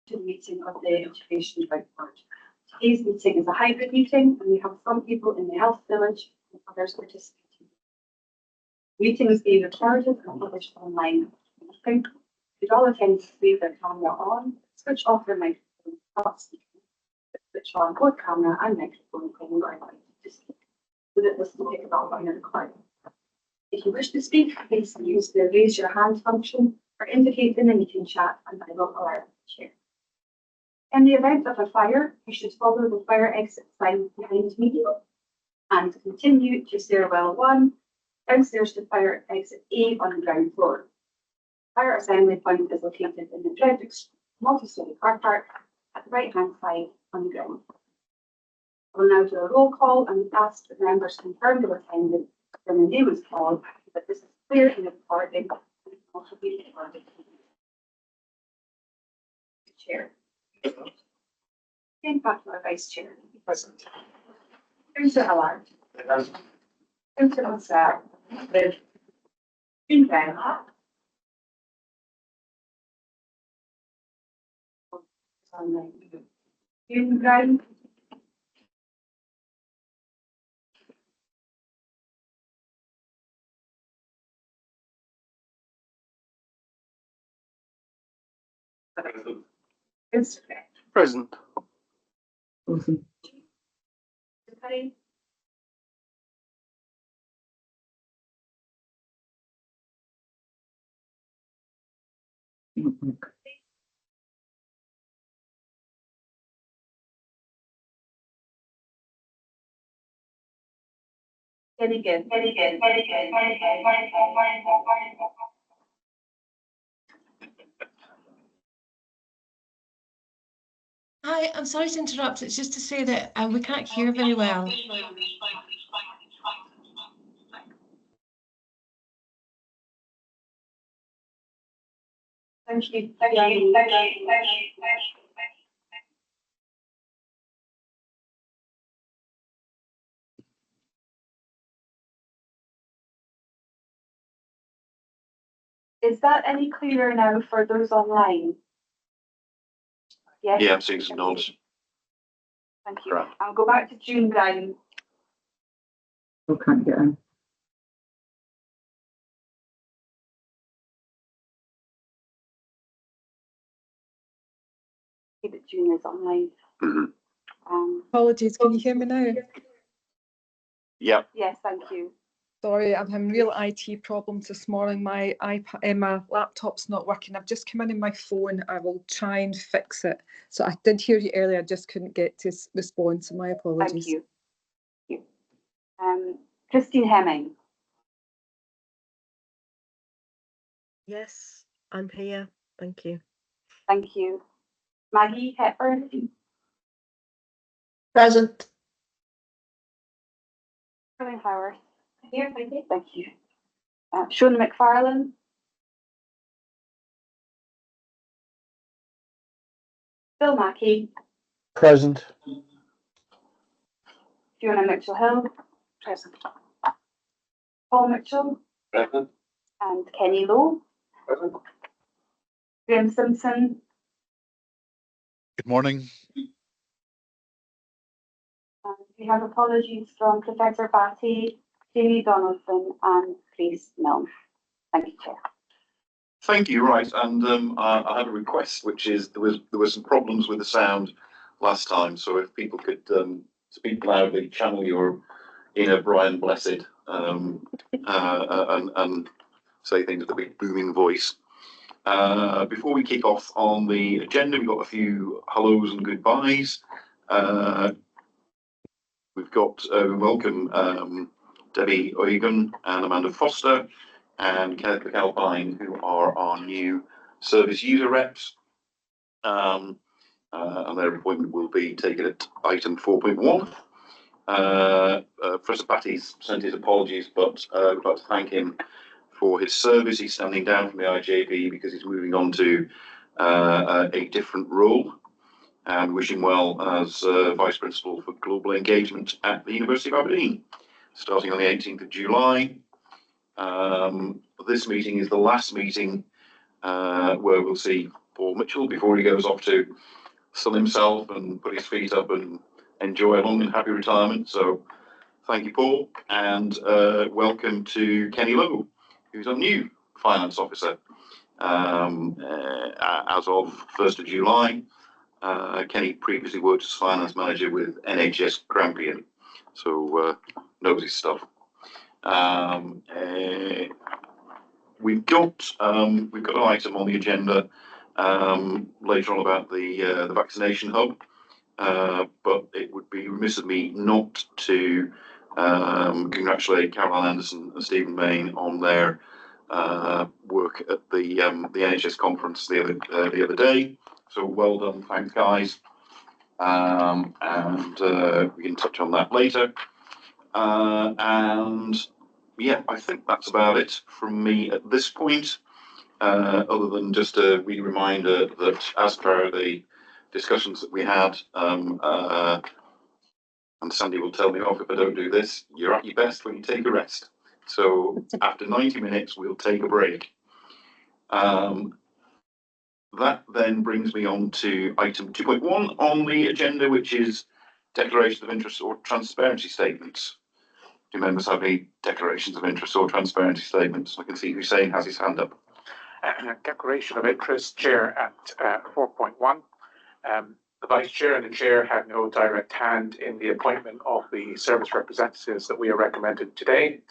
to the meeting of the Education Advisory Board. Today's meeting is a hybrid meeting, and we have some people in the Health Village and others participating. The meeting is being recorded and published online. Should all attendees leave their camera on, switch off their microphone, not speaking, switch on both camera and microphone when you are invited to speak, so that this will pick it up on your recording. If you wish to speak, please use the raise your hand function or indicate in the meeting chat, and I will allow you to share. In the event of a fire, you should follow the fire exit sign behind me and continue to stairwell 1, downstairs to fire exit A on the ground floor. Fire assembly point is located in the Dredrick multi-story car park at the right-hand side on the ground. We'll now do a roll call and ask the members confirm their attendance when the name is called, but this is clear in the recording and can also be recorded. Chair. Again, back to our Vice Chair. Present. Councillor Allard. Present. Councillor Musa. June Brown. June Brown. Present. Patty. Again. Hi, I'm sorry to interrupt. It's just to say that we can't hear very well. Thank you. Is that any clearer now for those online? Yes. Yeah, I'm seeing some nods. Thank you. Right. I'll go back to June Brown. I can't get in. See that June is online. Apologies, can you hear me now? Yeah. Yes, thank you. Sorry, I'm having real IT problems this morning. My iPad, my laptop's not working. I've just come in on my phone. I will try and fix it. So I did hear you earlier. I just couldn't get to respond. So my apologies. Thank you. Christine Hemming. Yes, I'm here. Thank you. Thank you. Maggie Hepburn. Present. Caroline Howard. Here, thank you. Thank you. Shona McFarlane. Bill Mackey. Present. Fiona Mitchell-Hill. Present. Paul Mitchell. Present. And Kenny Lowe. Present. Graham Simpson. Good morning. And we have apologies from Professor Batty, Jamie Donaldson, and Grace Milne. Thank you, Chair. Thank you. Right, and I had a request, which is there was some problems with the sound last time, so if people could speak loudly, channel your inner Brian Blessed, and say things with a big booming voice. Before we kick off on the agenda, we've got a few hellos and goodbyes. We've got welcome Debbie Oegan and Amanda Foster and Kenneth McAlpine, who are our new service user reps. And their appointment will be taken at item 4.1. Professor Batty's sent his apologies, but we'd like to thank him for his service. He's standing down from the IJB because he's moving on to a different role, and wish him well as Vice Principal for Global Engagement at the University of Aberdeen, starting on the 18th of July. This meeting is the last meeting where we'll see Paul Mitchell before he goes off to sun himself and put his feet up and enjoy a long and happy retirement. So thank you, Paul, and welcome to Kenny Lowe, who's our new finance officer as of 1st of July. Kenny previously worked as finance manager with NHS Grampian, so knows his stuff. We've got an item on the agenda later on about the vaccination hub, but it would be remiss of me not to congratulate Caroline Anderson and Stephen Main on their work at the NHS conference the other day. So well done, thanks guys, and we can touch on that later. And yeah, I think that's about it from me at this point, other than just a wee reminder that as per the discussions that we had, and Sandy will tell me off if I don't do this, you're at your best when you take a rest. So after 90 minutes, we'll take a break. That then brings me on to item 2.1 on the agenda, which is declarations of interest or transparency statements. Do members have any declarations of interest or transparency statements? I can see Hussein has his hand up. Declaration of interest, Chair, at 4.1. The Vice Chair and the Chair had no direct hand in the appointment of the service representatives that we are recommended today,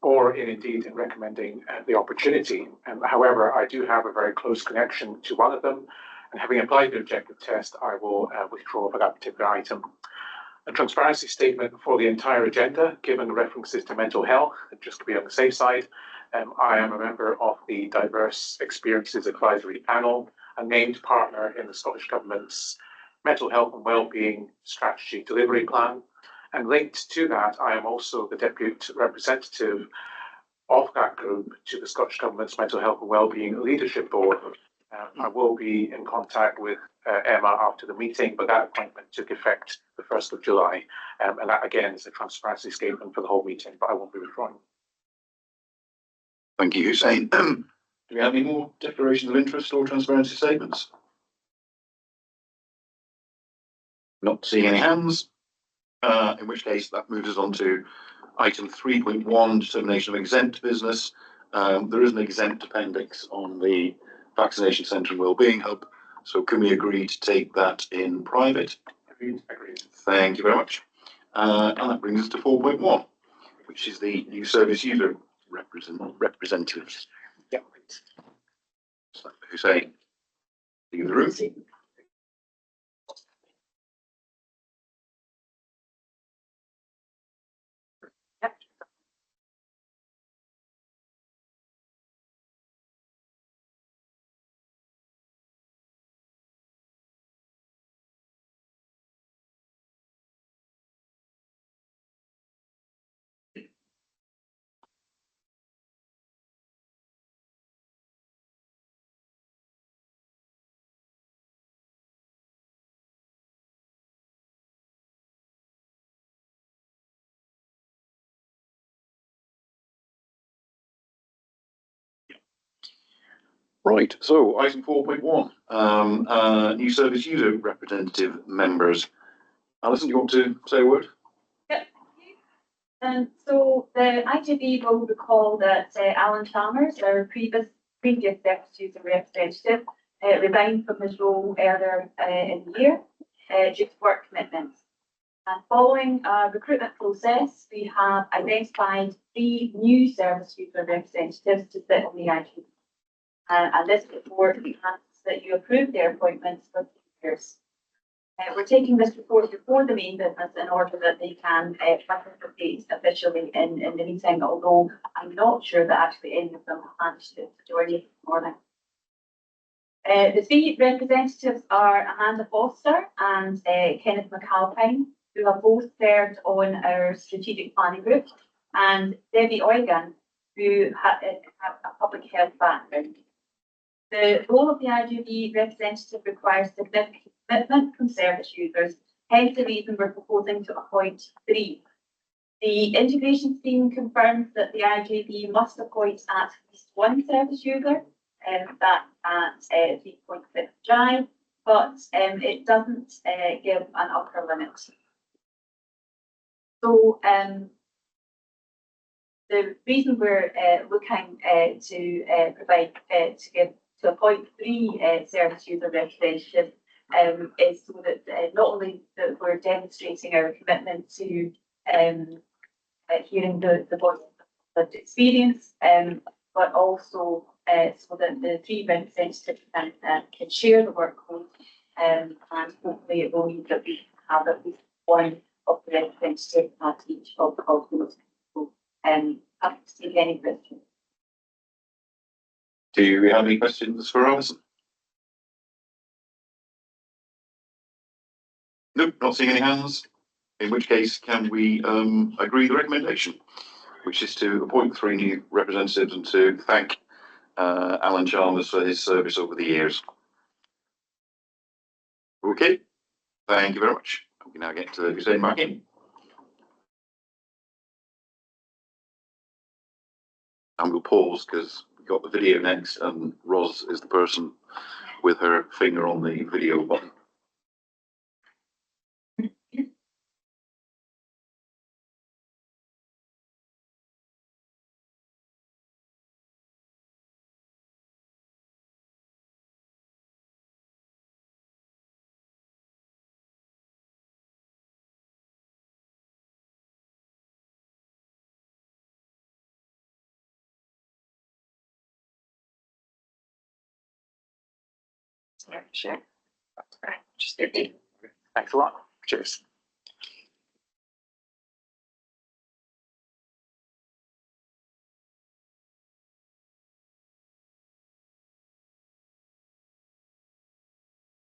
or indeed in recommending the opportunity. However, I do have a very close connection to one of them, and having applied the objective test, I will withdraw for that particular item. A transparency statement for the entire agenda, given references to mental health, just to be on the safe side. I am a member of the Diverse Experiences Advisory Panel, a named partner in the Scottish Government's Mental Health and Wellbeing Strategy Delivery Plan. And linked to that, I am also the deputy representative of that group to the Scottish Government's Mental Health and Wellbeing Leadership Board. I will be in contact with Emma after the meeting, but that appointment took effect the 1st of July. And that again is a transparency statement for the whole meeting, but I won't be withdrawing. Thank you, Hussein. Do we have any more declarations of interest or transparency statements? Not seeing any hands, in which case that moves us on to item 3.1, determination of exempt business. There is an exempt appendix on the Vaccination Centre and Wellbeing Hub, so can we agree to take that in private? Agreed. Thank you very much. And that brings us to 4.1, which is the new service user representatives. Yeah. So, Hussein, leave the room. Right, so item 4.1, new service user representative members. Alison, do you want to say a word? Yep. So the IGB will recall that Alan Chalmers, our previous service user representative, resigned from his role earlier in the year due to work commitments. And following a recruitment process, we have identified 3 new service user representatives to sit on the IGB. And this report asks that you approve their appointments for 3 years. We're taking this report before the main business in order that they can participate officially in the meeting, although I'm not sure that actually any of them have managed to join you this morning. The 3 representatives are Amanda Foster and Kenneth McAlpine, who have both served on our strategic planning group, and Debbie Eugen, who have a public health background. The role of the IGB representative requires significant commitment from service users, hence the reason we're proposing to appoint 3. The integration scheme confirms that the IGB must appoint at least 1 service user back at 3.5 Drive, but it doesn't give an upper limit. So the reason we're looking to provide to give to a 0.3 service user representative is so that not only that we're demonstrating our commitment to hearing the voice of lived experience, but also so that the 3 representatives can share the workload, and hopefully it will mean that we have at least one of the representatives at each of those. Happy to take any questions. Do we have any questions for Alison? Nope, not seeing any hands. In which case, can we agree the recommendation, which is to appoint 3 new representatives and to thank Alan Chalmers for his service over the years. Okay, thank you very much. We can now get to Hussein back in. And we'll pause because we've got the video next and Ros is the person with her finger on the video button. Sure. Right. Just thanks a lot. Cheers.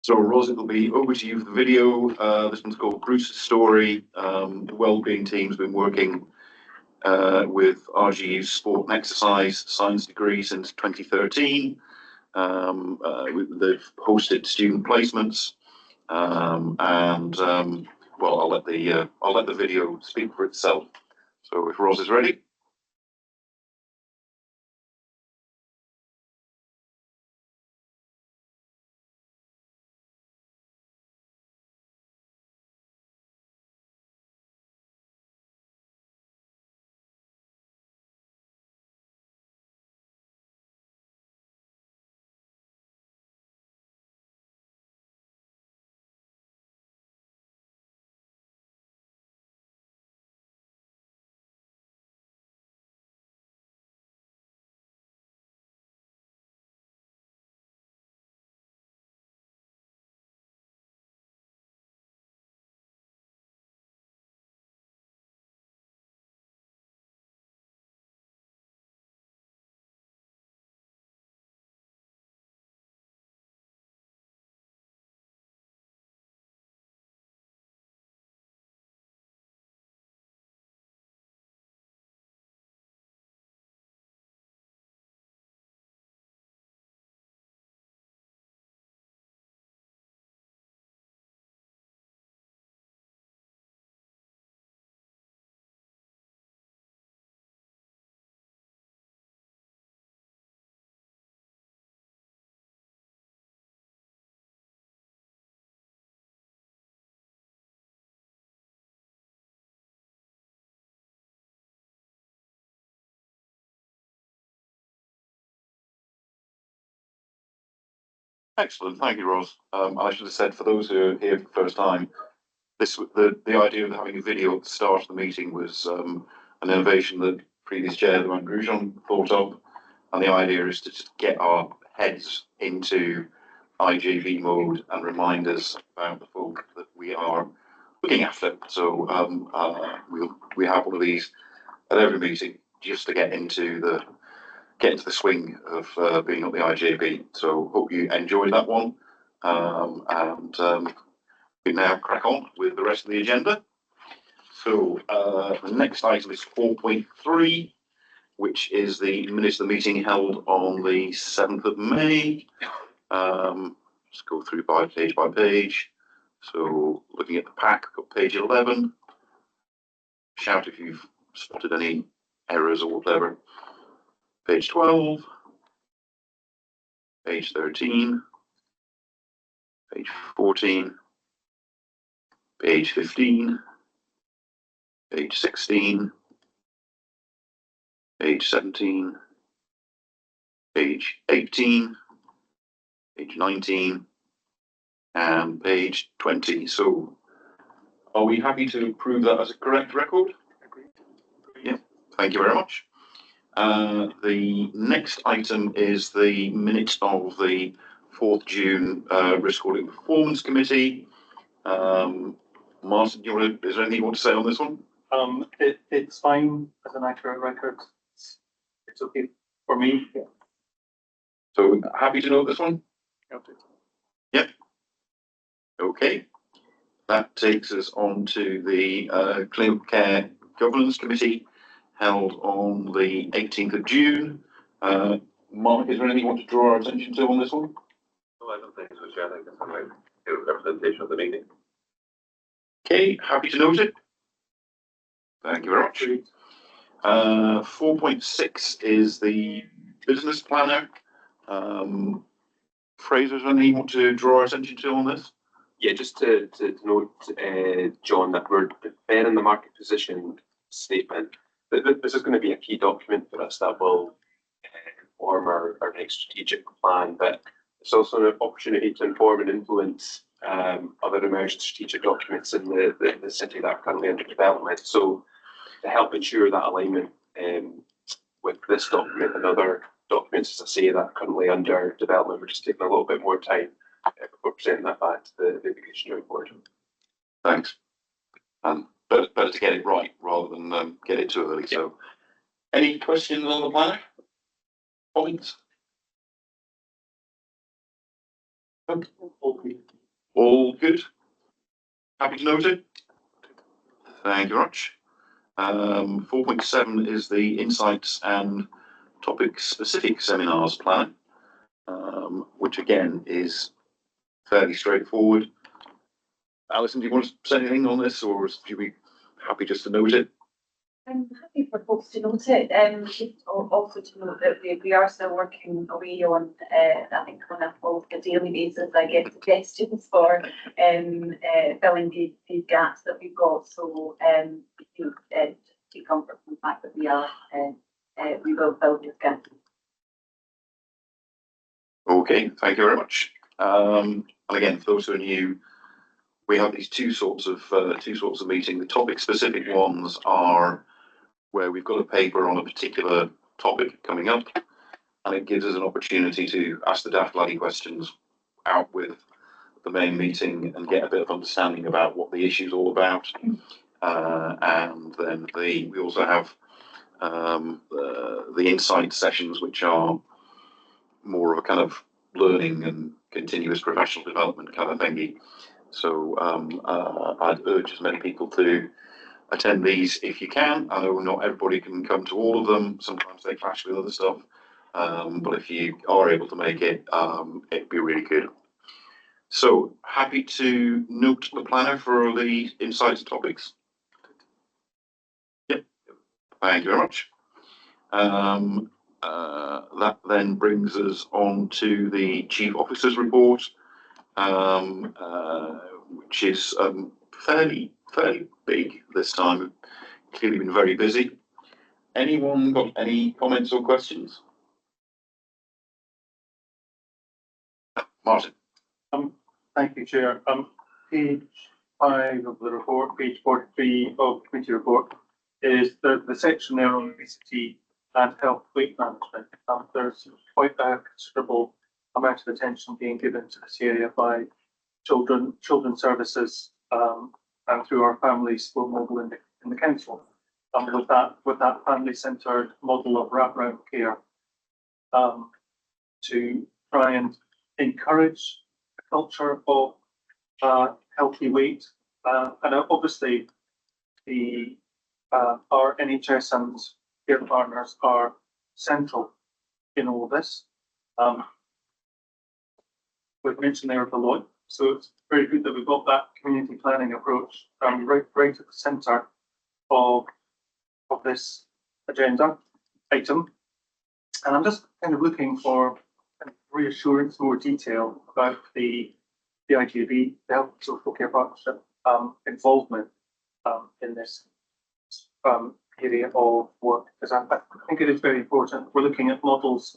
So Ros, it'll be over to you for the video. This one's called Bruce's Story. The Wellbeing team's been working with RGU's sport and exercise science degree since 2013. They've hosted student placements, well, I'll let the video speak for itself. So if Ros is ready. Excellent, thank you, Ros. I should have said, for those who are here for the first time, the idea of having a video at the start of the meeting was an innovation that previous chair, Luan Grujon, thought of, and the idea is to just get our heads into IJV mode and remind us about the folk that we are looking after. So we have one of these at every meeting just to get into the swing of being on the IJB. So hope you enjoyed that one. We now crack on with the rest of the agenda. So the next item is 4.3, which is the minutes of the meeting held on the 7th of May. Let's go through by page. So looking at the pack, got page 11. Shout if you've spotted any errors or whatever. Page 12. page 13, page 14, page 15, page 16, page 17, page 18, page 19, and page 20. So are we happy to approve that as a correct record? Yeah, thank you very much. The next item is the minutes of the 4th June Risk Audit Performance Committee. Martin, is there anything you want to say on this one? It's fine as an accurate record. It's okay for me. So happy to note this one? Yep. Okay. That takes us on to the Clinical Care Governance Committee held on the 18th of June. Mark, is there anything you want to draw our attention to on this one? No, I don't think so, Chair. I think it's a representation of the meeting. Okay, happy to note it. Thank you very much. 4.6 is the business planner. Fraser, is there anything you want to draw our attention to on this? Yeah, just to note, John, that we're preparing the market position statement. This is going to be a key document for us that will inform our next strategic plan, but it's also an opportunity to inform and influence other emerging strategic documents in the city that are currently under development. So to help ensure that alignment with this document and other documents, as I say, that are currently under development, we're just taking a little bit more time before presenting that back to the education board. Thanks. Better to get it right rather than get it too early. Yeah. So, any questions on the planner? Comments? All good. Happy to note it. Thank you very much. 4.7 is the insights and topic specific seminars plan, which again is fairly straightforward. Alison, do you want to say anything on this, or should we be happy just to note it? I'm happy for folks to note it. Also to note that we are still working away on, I think on a daily basis, I get suggestions for filling the gaps that we've got. So take comfort from the fact that we will fill these gaps. Okay, thank you very much. And again, for those who are new, we have these two sorts of meeting. The topic specific ones are where we've got a paper on a particular topic coming up, and it gives us an opportunity to ask the Daft Laddie questions out with the main meeting and get a bit of understanding about what the issue is all about. And then we also have the insight sessions, which are more of a kind of learning and continuous professional development kind of thingy. So I'd urge as many people to attend these if you can. I know not everybody can come to all of them. Sometimes they clash with other stuff. But if you are able to make it, it'd be really good. So happy to note the planner for the insights topics. Yep. Thank you very much. That then brings us on to the Chief Officer's report, which is fairly big this time. Clearly been very busy. Anyone got any comments or questions? Martin. Thank you, Chair. Page 5 of the report, page 43 of the committee report, is the section there on obesity and health weight management. There's quite a considerable amount of attention being given to this area by children's services and through our family support model in the council. With that family-centred model of wraparound care to try and encourage a culture of healthy weight, and obviously our NHS and care partners are central in all of this. We've mentioned there Deloitte, so it's very good that we've got that community planning approach right at the centre of this agenda item. And I'm just kind of looking for reassurance, more detail about the IGB, the Health and Social Care Partnership, involvement in this area of work, because I think it is very important. We're looking at models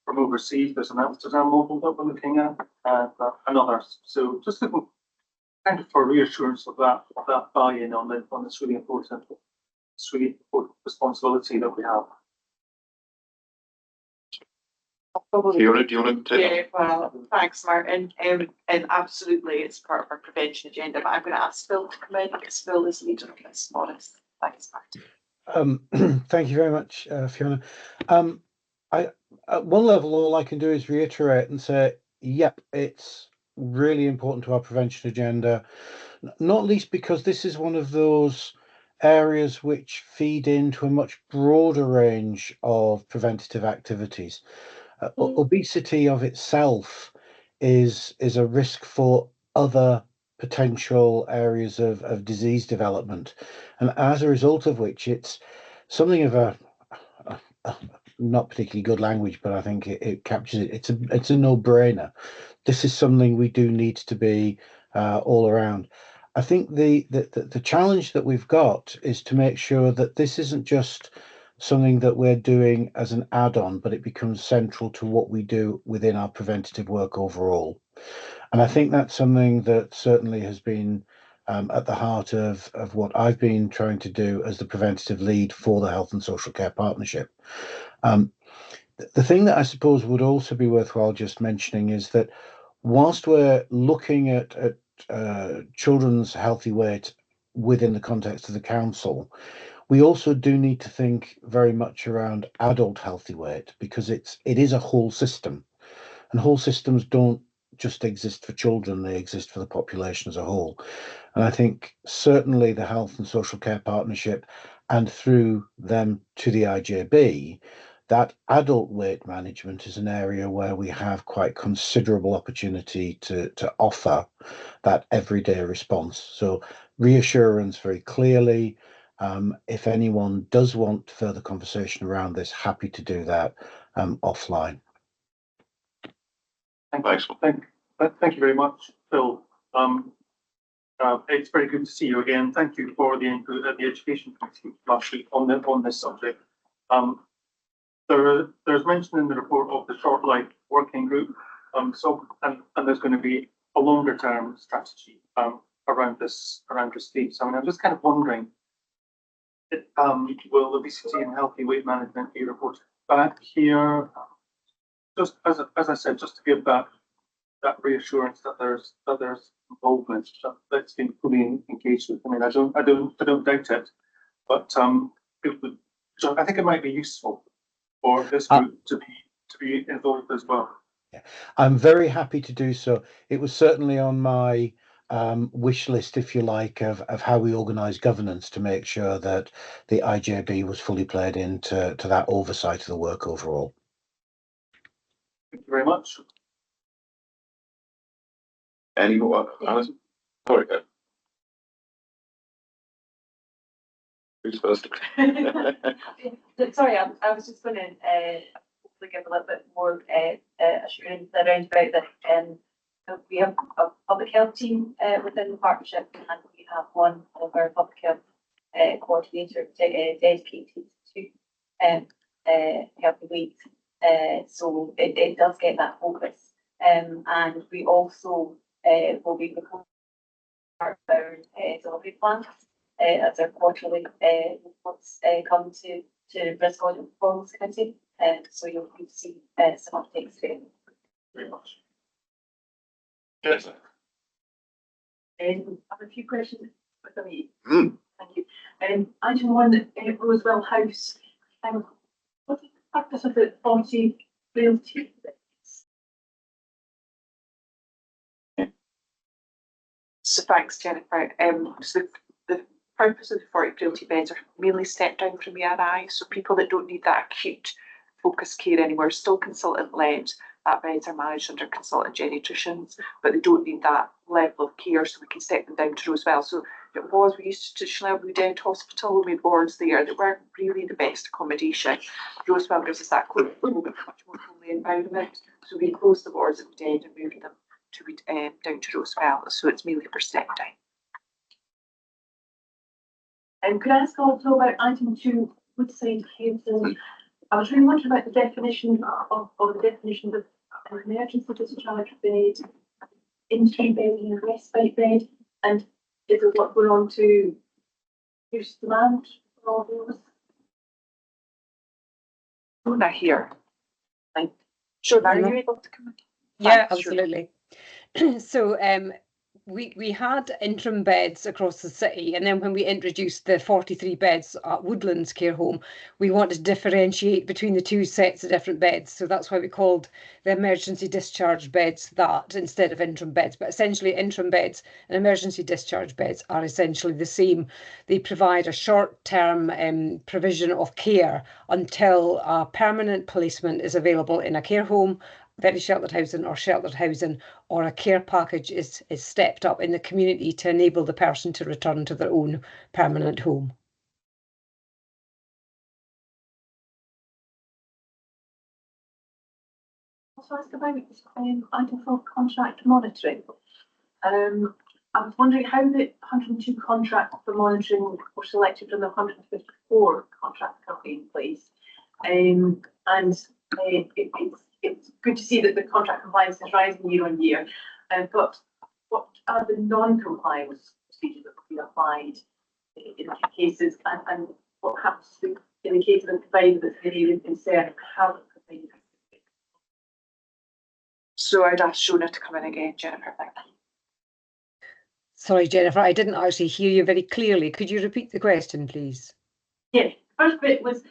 from overseas. There's an Amsterdam model that we're looking at, and others. So just looking kind of for reassurance of that buy-in on this really important responsibility that we have. Fiona, do you want to take Yeah, well, thanks, Martin. And absolutely, it's part of our prevention agenda. But I'm going to ask Phil to come in because Phil is leader of this for us. Thanks, Martin. Thank you very much, Fiona. At one level, all I can do is reiterate and say, yep, it's really important to our prevention agenda, not least because this is one of those areas which feed into a much broader range of preventative activities. Obesity of itself is a risk for other potential areas of disease development, and as a result of which it's something of a not particularly good language, but I think it captures it. It's a no-brainer. This is something we do need to be all around. I think the challenge that we've got is to make sure that this isn't just something that we're doing as an add-on, but it becomes central to what we do within our preventative work overall. And I think that's something that certainly has been at the heart of what I've been trying to do as the preventative lead for the Health and Social Care Partnership. The thing that I suppose would also be worthwhile just mentioning is that whilst we're looking at children's healthy weight within the context of the council, we also do need to think very much around adult healthy weight, because it is a whole system, and whole systems don't just exist for children, they exist for the population as a whole. And I think certainly the Health and Social Care Partnership, and through them to the IJB, that adult weight management is an area where we have quite considerable opportunity to offer that everyday response. So reassurance very clearly. If anyone does want further conversation around this, happy to do that offline. Thank you very much, Phil. It's very good to see you again. Thank you for the input at the Education Committee last week on this subject. There's mention in the report of the Short Life Working Group, and there's going to be a longer term strategy around this theme. So I'm just kind of wondering, will obesity and healthy weight management be reported back here? Just as I said, just to give that reassurance that there's involvement that's been fully engaged with. I mean, I don't doubt it, but I think it might be useful for this group to be involved as well. Yeah, I'm very happy to do so. It was certainly on my wish list, if you like, of how we organise governance to make sure that the IJB was fully played into that oversight of the work overall. Thank you very much. any more? Alison? Sorry. Who's first? Sorry, I was just going to hopefully give a little bit more assurance around about that. We have a public health team within the partnership, and we have one of our public health coordinator dedicated to healthy weight. So it does get that focus. And we also will be reporting part of our delivery plans as our quarterly reports come to Risk Audit and Performance Committee. So you'll see some updates there. Very much. Yes. I have a few questions for me. Thank you. Item one, Rosewell House. What's the purpose of the 40 realty? So thanks, Jennifer. So the purpose of the 40 realty beds are mainly step down from ERI, so people that don't need that acute focused care anymore, still consultant led. That beds are managed under consultant geriatricians, but they don't need that level of care, so we can step them down to Rosewell. So it was, we used to Schlebury Dent Hospital, we had wards there that weren't really the best accommodation. Rosewell gives us that much more homely environment, so we closed the wards at Dent and moved them to down to Rosewell, so it's mainly for step down. And could I ask also about item 2, Woodside Hazel? I was really wondering about the definition of the definition of an emergency discharge bed, interim bed and a respite bed, and is it what we're on to use demand for all those? Not here. Sure, are you able to come in? Yeah, Thanks, sure. absolutely. So we had interim beds across the city, and then when we introduced the 43 beds at Woodlands Care Home, we wanted to differentiate between the two sets of different beds. So that's why we called the emergency discharge beds that instead of interim beds. But essentially interim beds and emergency discharge beds are essentially the same. They provide a short-term provision of care until a permanent placement is available in a care home, very sheltered housing or a care package is stepped up in the community to enable the person to return to their own permanent home. Also ask about item 4 contract monitoring. I was wondering how the 102 contracts for monitoring were selected from the 154 contracts currently in place. It's good to see that the contract compliance is rising year on year. But what are the non-compliance procedures that will be applied in cases, and what happens in the case of a provider that's really concerned? How the provider? So I'd ask Shona to come in again, Jennifer. Thank you. Sorry, Jennifer, I didn't actually hear you very clearly. Could you repeat the question, please? Yes, first bit was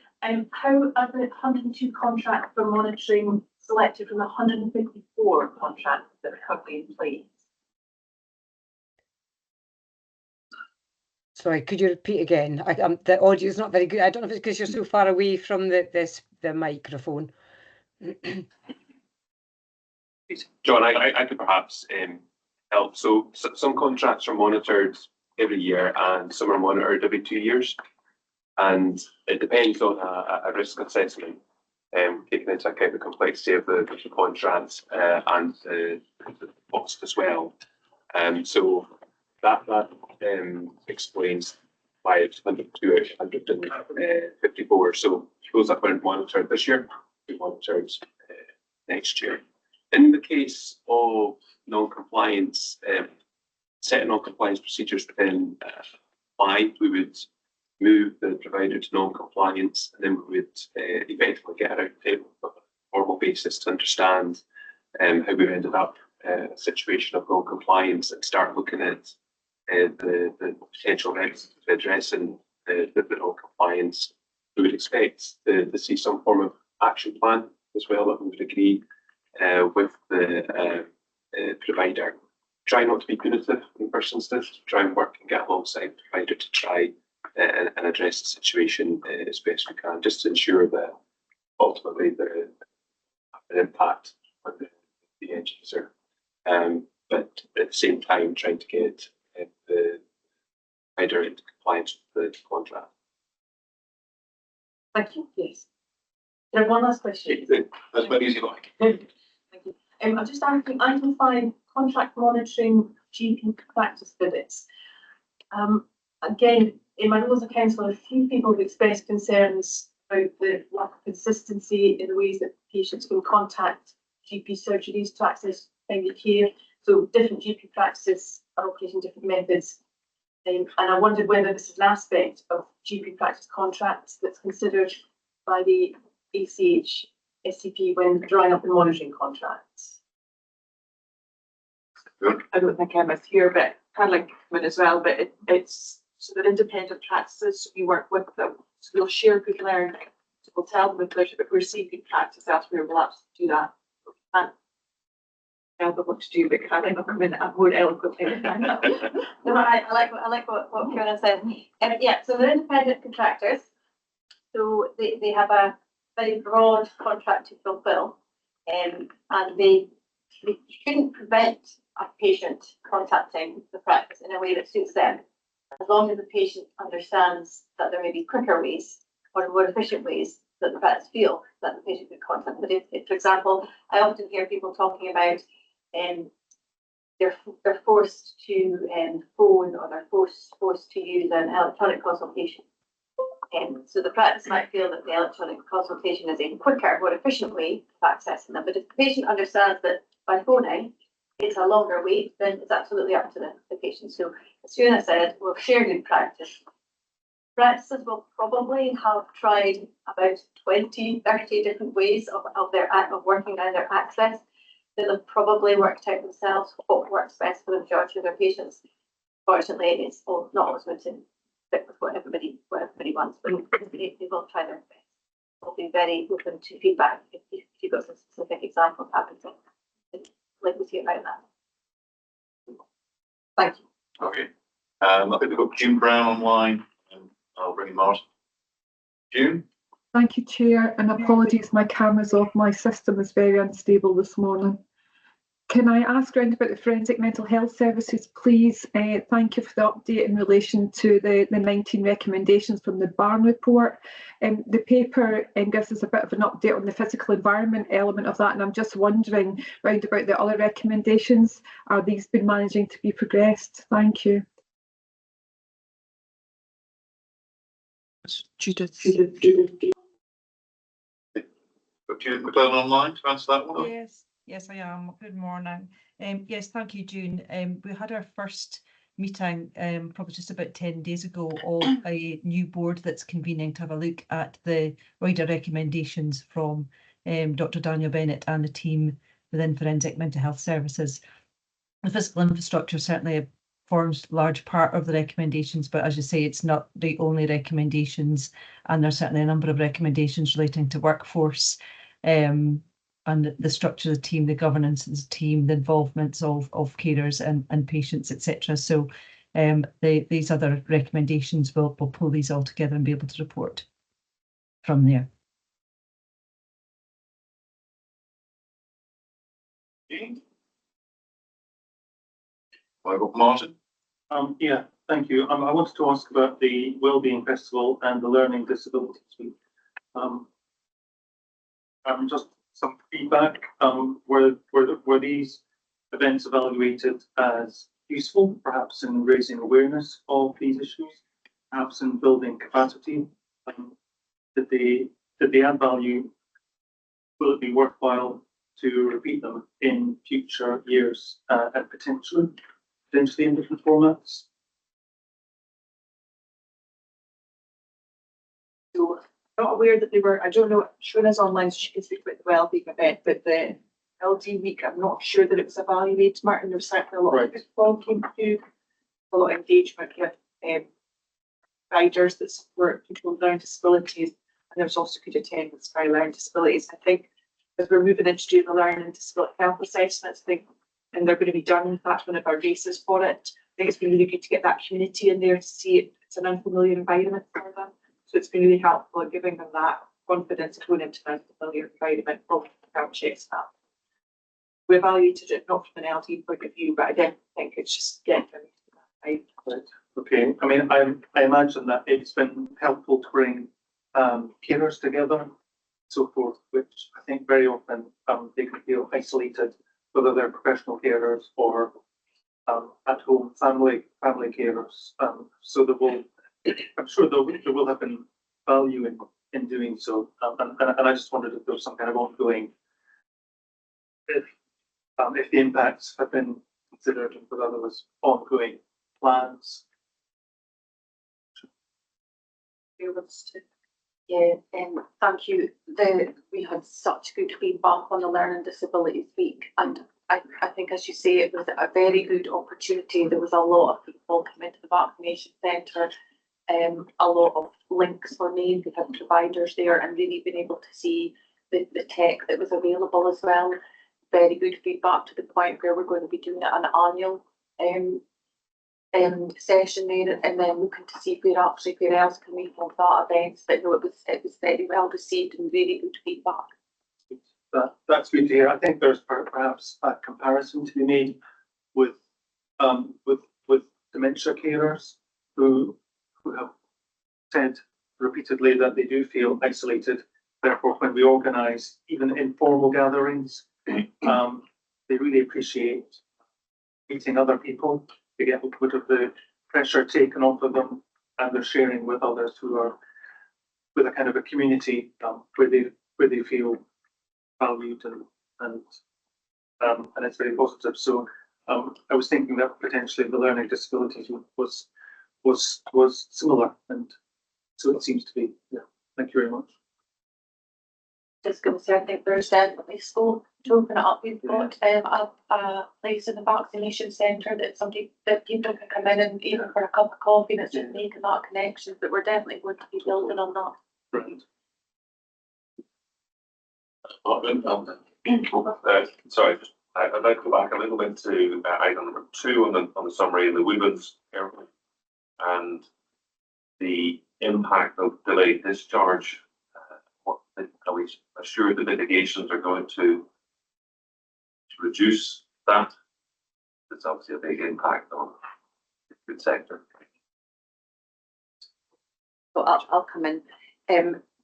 how are the 102 contracts for monitoring selected from the 154 contracts that are currently in place? Sorry, could you repeat again? The audio is not very good. I don't know if it's because you're so far away from the microphone. John, I could perhaps help. So some contracts are monitored every year and some are monitored every 2 years. And it depends on a risk assessment, taking into account the complexity of the contracts and the cost as well. So that explains why it's 102 out of 154. So those that weren't monitored this year will be monitored next year. In the case of non-compliance, set non-compliance procedures within apply, we would move the provider to non-compliance, and then we would eventually get around the table on a formal basis to understand how we've ended up a situation of non-compliance and start looking at the potential risks of addressing the non-compliance. We would expect to see some form of action plan as well that we would agree with the provider. Try not to be punitive in the first instance, try and work and get alongside the provider to try and address the situation as best we can, just to ensure that ultimately there an impact on the end user. But at the same time, trying to get the provider into compliance with the contract. Thank you. Yes. I have one last question. That's quite easy, like. Thank you. I'm just asking item 5, contract monitoring GP practice visits. Again, in my rules of council, a few people have expressed concerns about the lack of consistency in the ways that patients can contact GP surgeries to access primary care. So different GP practices are operating different methods. And I wondered whether this is an aspect of GP practice contracts that's considered by the ACH SCP when drawing up the monitoring contracts. I don't think Emma's here, but I'd like to come in as well. But it's so that independent practices, we work with them, so we'll share good learning. So we'll tell them if we're seeing good practice elsewhere, we'll absolutely do that. We can't tell them what to do, but I think I'll come in more eloquently. No, I like what Fiona said. Yeah, so they're independent contractors. So they have a very broad contract to fulfill, and they shouldn't prevent a patient contacting the practice in a way that suits them. as long as the patient understands that there may be quicker ways or more efficient ways that the vets feel that the patient could contact. But if, for example, I often hear people talking about they're forced to phone, or they're forced to use an electronic consultation. So the practice might feel that the electronic consultation is a quicker, more efficient way of accessing them. But if the patient understands that by phoning it's a longer wait, then it's absolutely up to the patient. So as Fiona said, we'll share good practice. Practices will probably have tried about 20, 30 different ways of working down their access. They'll have probably worked out themselves what works best for the majority of their patients. Fortunately, it's not always going to fit with what everybody wants, but they will try their best. We'll be very open to feedback if you've got some specific examples happen to like we see about that. Thank you. Okay. I think we've got June Brown online, and I'll bring in Martin. June? Thank you, Chair, and apologies, my camera's off. My system is very unstable this morning. Can I ask round about the Forensic Mental Health Services, please? Thank you for the update in relation to the 19 recommendations from the Barn report. The paper gives us a bit of an update on the physical environment element of that, and I'm just wondering round about the other recommendations, are these been managing to be progressed? Thank you. Judith. Got Judith McClellan online to answer that one? Yes, I am. Good morning. Yes, thank you, June. We had our first meeting probably just about 10 days ago of a new board that's convening to have a look at the wider recommendations from Dr. Daniel Bennett and the team within Forensic Mental Health Services. The physical infrastructure certainly forms a large part of the recommendations, but as you say, it's not the only recommendations, and there's certainly a number of recommendations relating to workforce and the structure of the team, the governance of the team, the involvements of carers and patients, etc. So these other recommendations will pull these all together and be able to report from there. I've got Martin. Yeah, thank you. I wanted to ask about the Wellbeing Festival and the Learning Disabilities Week. Just some feedback. Were these events evaluated as useful, perhaps in raising awareness of these issues, perhaps in building capacity? Did they add value? Will it be worthwhile to repeat them in future years and potentially in different formats? So not aware that they were, I don't know, Shauna's online, so she can speak about the wellbeing event, but the LD week, I'm not sure that it was evaluated, Martin. There was certainly a lot of people came through, a lot of engagement with riders that support people with learning disabilities, and there was also good attendance by learning disabilities. I think as we're moving into doing the learning disability health assessments, and they're going to be done, in fact, one of our races for it. I think it's been really good to get that community in there to see it. It's an unfamiliar environment for them. So it's been really helpful in giving them that confidence of going into an unfamiliar environment for health checks that. We evaluated it not from an LD point of view, but I don't think it's just getting them to that right. Right. Okay. I mean, I imagine that it's been helpful to bring carers together, so forth, which I think very often they can feel isolated, whether they're professional carers or at home family carers. So there will, I'm sure there will have been value in doing so. And I just wondered if there was some kind of ongoing, if the impacts have been considered and whether there was ongoing plans. Yeah, thank you. We had such good feedback on the Learning Disabilities Week, and I think, as you say, it was a very good opportunity. There was a lot of people coming to the vaccination centre. A lot of links were made. We had providers there, and really been able to see the tech that was available as well. Very good feedback to the point where we're going to be doing an annual session there, and then looking to see where else can we from that event. But no, it was very well received and really good feedback. That's good to hear. I think there's perhaps a comparison to be made with dementia carers who have said repeatedly that they do feel isolated. Therefore, when we organise even informal gatherings, they really appreciate meeting other people. They get a little bit of the pressure taken off of them, and they're sharing with others who are with a kind of a community where they feel valued and it's very positive. So I was thinking that potentially the learning disabilities was similar, and so it seems to be. Yeah, thank you very much. Just going to say, I think there's definitely scope to open it up. We've got a place in the vaccination centre that people can come in and even for a cup of coffee, and it's just making that connection. But we're definitely going to be building on that. Right. Sorry, I'd like to go back a little bit to item number 2 on the summary in the Woodlands area and the impact of delayed discharge. Are we assured the mitigations are going to reduce that? It's obviously a big impact on the food sector. So I'll come in.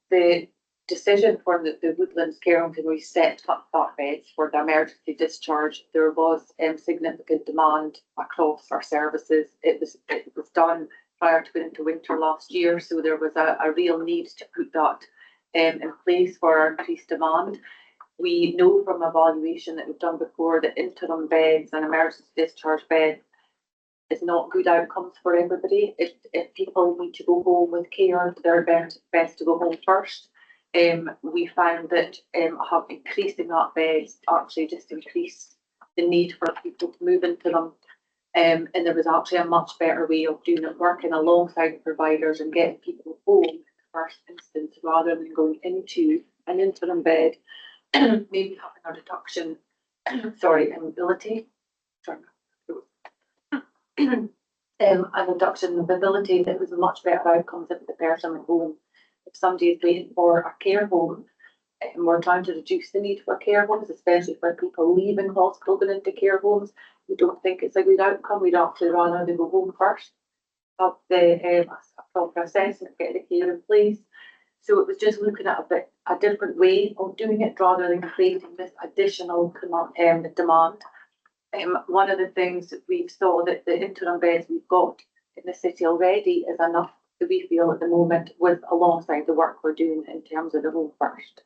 The decision for the Woodlands care home to reset up beds for the emergency discharge, there was significant demand across our services. It was done prior to going into winter last year, so there was a real need to put that in place for our increased demand. We know from evaluation that we've done before that interim beds and emergency discharge beds is not good outcomes for everybody. If people need to go home with care, they're best to go home first. We found that increasing that beds actually just increased the need for people to move into them. And there was actually a much better way of doing it, working alongside providers and getting people home in the first instance rather than going into an interim bed, maybe having a reduction, in mobility. A reduction in mobility that was much better outcomes if the person at home. If somebody is waiting for a care home, and we're trying to reduce the need for care homes, especially for people leaving hospital going into care homes, we don't think it's a good outcome. We'd actually rather they go home first, have the proper assessment, get the care in place. So it was just looking at a different way of doing it rather than creating this additional demand. One of the things that we saw that the interim beds we've got in the city already is enough that we feel at the moment with alongside the work we're doing in terms of the home first.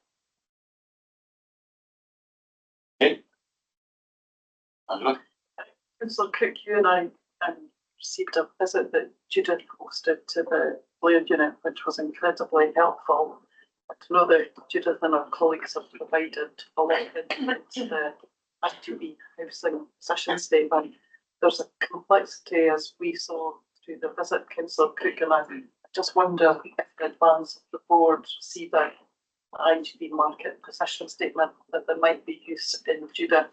Councillor Cook, you and I received a visit that Judith hosted to the Blair unit, which was incredibly helpful. To know that Judith and her colleagues have provided a lot of input into the ITB housing position statement. There's a complexity as we saw through the visit, Councillor Cook, and I just wonder if in advance of the board see that ITB market position statement that there might be use in Judith,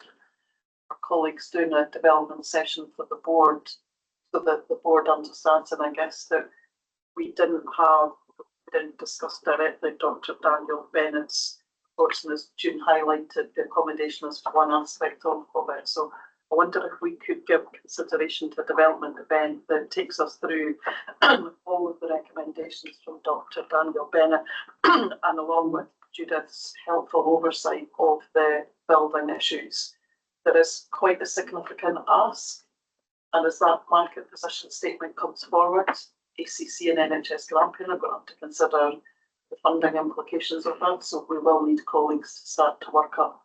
our colleagues doing a development session for the board so that the board understands, and I guess that we didn't discuss directly Dr. Daniel Bennett's reports, and as June highlighted, the accommodation is one aspect of it. So I wonder if we could give consideration to a development event that takes us through all of the recommendations from Dr. Daniel Bennett and along with Judith's helpful oversight of the building issues. There is quite a significant ask, and as that market position statement comes forward, ACC and NHS Grampian are going to have to consider the funding implications of that, so we will need colleagues to start to work up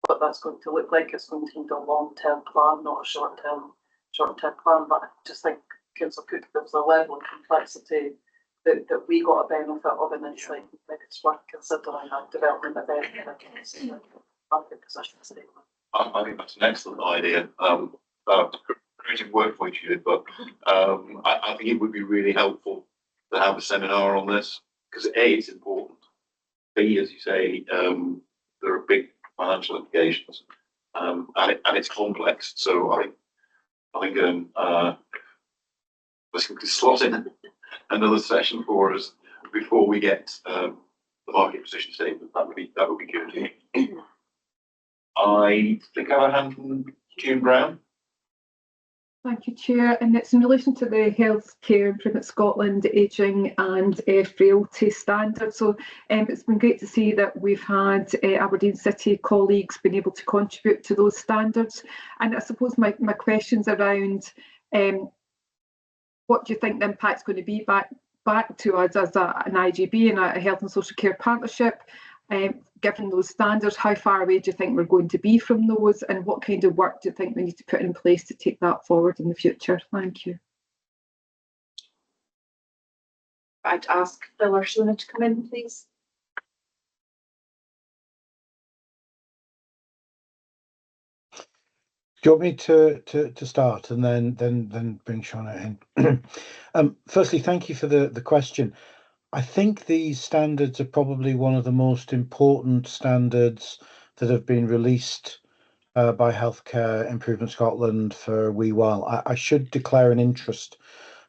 what that's going to look like. It's going to need a long-term plan, not a short-term plan, but I just think Councillor Cook, there was a level of complexity that we got a benefit of, and it's like maybe it's worth considering a development event in a market position statement. I think that's an excellent idea. Creating work for you, but I think it would be really helpful to have a seminar on this because A, it's important. B, as you say, there are big financial implications, and it's complex. So I think let's slot in another session for us before we get the market position statement. That would be good. I think I have a hand from June Brown. Thank you, Chair. And it's in relation to the Healthcare Improvement Scotland ageing and frailty standards. So it's been great to see that we've had Aberdeen City colleagues been able to contribute to those standards. And I suppose my question's around what do you think the impact's going to be back to us as an IGB and a health and social care partnership? Given those standards, how far away do you think we're going to be from those, and what kind of work do you think we need to put in place to take that forward in the future? Thank you. I'd ask Phil or Shona to come in, please. Do you want me to start and then bring Shona in? Firstly, thank you for the question. I think these standards are probably one of the most important standards that have been released by Healthcare Improvement Scotland for a wee while. I should declare an interest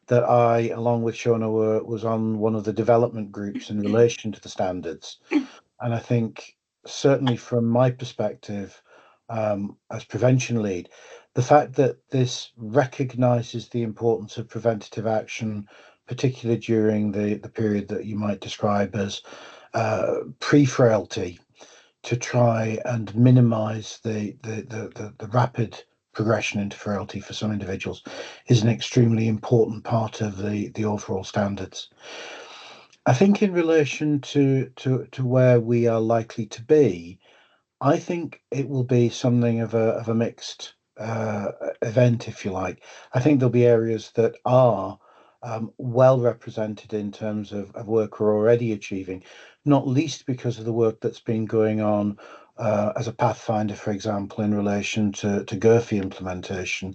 that I, along with Shona, was on one of the development groups in relation to the standards. And I think certainly from my perspective, as prevention lead, the fact that this recognises the importance of preventative action, particularly during the period that you might describe as pre-frailty, to try and minimise the rapid progression into frailty for some individuals, is an extremely important part of the overall standards. I think in relation to where we are likely to be, I think it will be something of a mixed event, if you like. I think there'll be areas that are well represented in terms of work we're already achieving, not least because of the work that's been going on as a pathfinder, for example, in relation to GERFI implementation,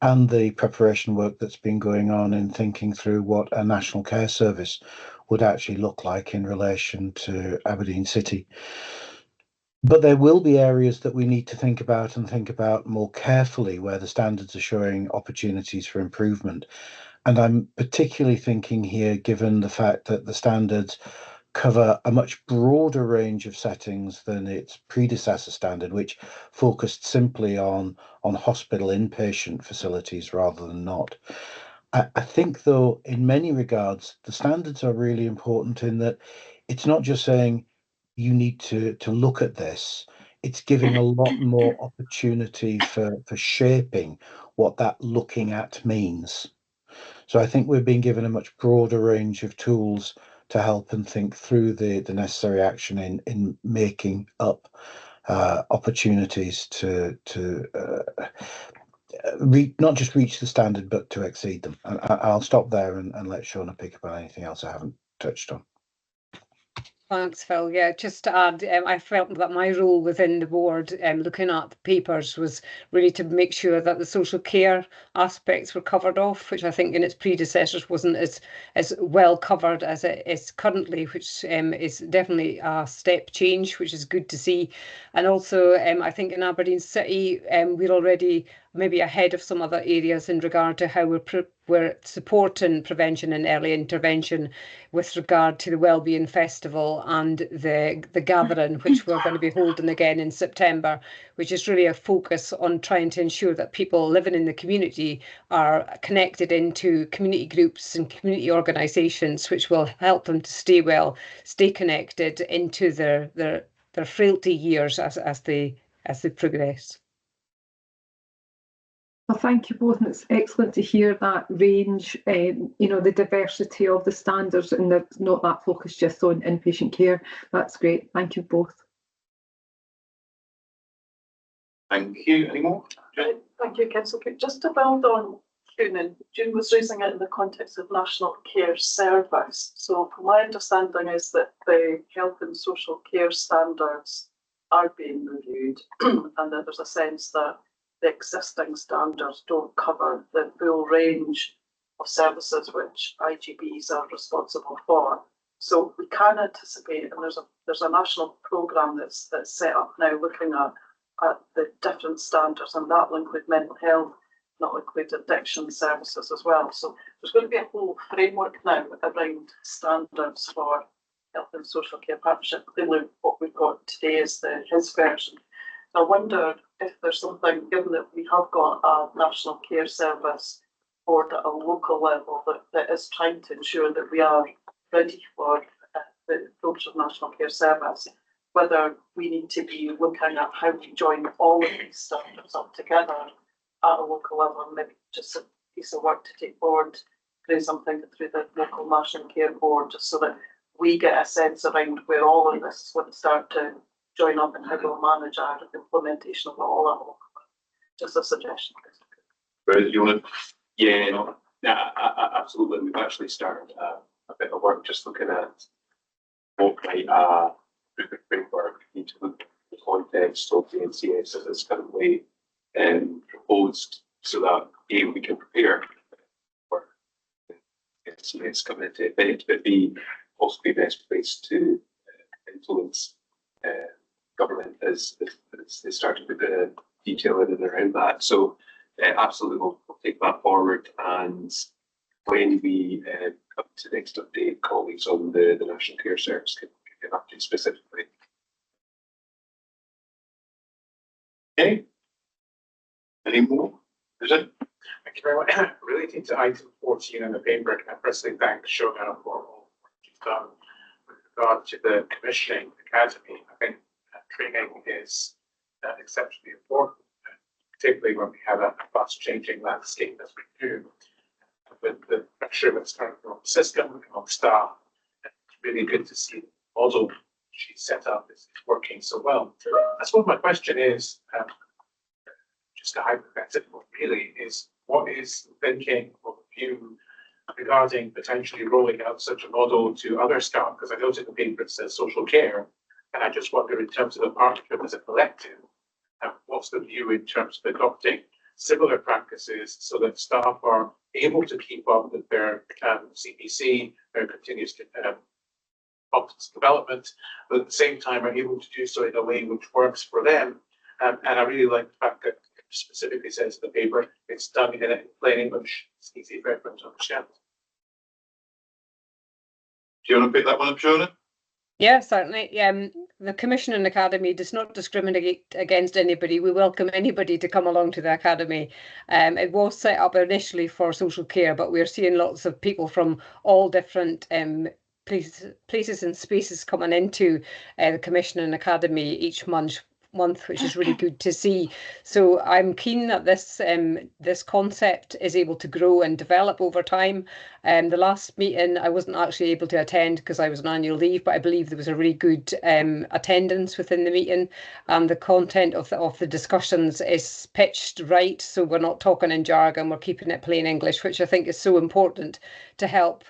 and the preparation work that's been going on in thinking through what a national care service would actually look like in relation to Aberdeen City. But there will be areas that we need to think about more carefully, where the standards are showing opportunities for improvement. And I'm particularly thinking here, given the fact that the standards cover a much broader range of settings than its predecessor standard, which focused simply on hospital inpatient facilities rather than not. I think, though, in many regards, the standards are really important in that it's not just saying you need to look at this, it's giving a lot more opportunity for shaping what that looking at means. So I think we're being given a much broader range of tools to help and think through the necessary action in making up opportunities to not just reach the standard, but to exceed them. And I'll stop there and let Shona pick up on anything else I haven't touched on. Thanks, Phil. Yeah, just to add, I felt that my role within the board, looking at the papers, was really to make sure that the social care aspects were covered off, which I think in its predecessors wasn't as well covered as it is currently, which is definitely a step change, which is good to see. And also, I think in Aberdeen City, we're already maybe ahead of some other areas in regard to how we're supporting prevention and early intervention with regard to the Wellbeing Festival and the gathering, which we're going to be holding again in September, which is really a focus on trying to ensure that people living in the community are connected into community groups and community organisations, which will help them to stay well, stay connected into their frailty years as they progress. Well, thank you both, and it's excellent to hear that range, the diversity of the standards, and not that focus just on inpatient care. That's great. Thank you both. Thank you. Any more? Thank you, Councillor Cook. Just to build on June, June was raising it in the context of National Care Service. So my understanding is that the health and social care standards are being reviewed and that there's a sense that the existing standards don't cover the full range of services which IGBs are responsible for. So we can anticipate, and there's a national programme that's set up now looking at the different standards, and that will include mental health, that will include addiction services as well. So there's going to be a whole framework now around standards for health and social care partnership. Clearly what we've got today is his version. I wonder if there's something, given that we have got a national care service board at a local level that is trying to ensure that we are ready for the approach of national care service, whether we need to be looking at how we join all of these standards up together at a local level, and maybe just a piece of work to take forward, do something through the local national care board, just so that we get a sense around where all of this is going to start to join up and how we'll manage our implementation of it all at local level. Just a suggestion. Brad, do you want to? Yeah, absolutely. We've actually started a bit of work just looking at what might framework need to look at the context of the NCS as it's currently proposed, so that A, we can prepare for the NCS coming into effect, but B, also be best placed to influence government as they start to put the detail in and around that. So absolutely, we'll take that forward, and when we come to next update, colleagues on the National Care Service can give updates specifically. Okay. Any more? Is it? Thank you very much. Relating to item 14 in the paper, can I firstly thank Shona for all the work she's done with regard to the commissioning academy. I think training is exceptionally important, particularly when we have a fast changing landscape as we do, with the pressure that's currently on the system and on staff. It's really good to see the model she set up is working so well. I suppose my question is, just a hypothetical really, is what is the thinking or the view regarding potentially rolling out such a model to other staff? Because I noticed in the paper it says social care, and I just wonder in terms of the partnership as a collective, what's the view in terms of adopting similar practices so that staff are able to keep up with their CPC, their continuous competence development, but at the same time are able to do so in a way which works for them. And I really like the fact that it specifically says in the paper it's done in plain English. It's easy for everyone to understand. Do you want to pick that one up, Shona? Yeah, certainly. The Commissioning Academy does not discriminate against anybody. We welcome anybody to come along to the Academy. It was set up initially for social care, but we're seeing lots of people from all different places and spaces coming into the Commissioning Academy each month, which is really good to see. So I'm keen that this concept is able to grow and develop over time. The last meeting I wasn't actually able to attend because I was on annual leave, but I believe there was a really good attendance within the meeting, and the content of the discussions is pitched right, so we're not talking in jargon, we're keeping it plain English, which I think is so important to help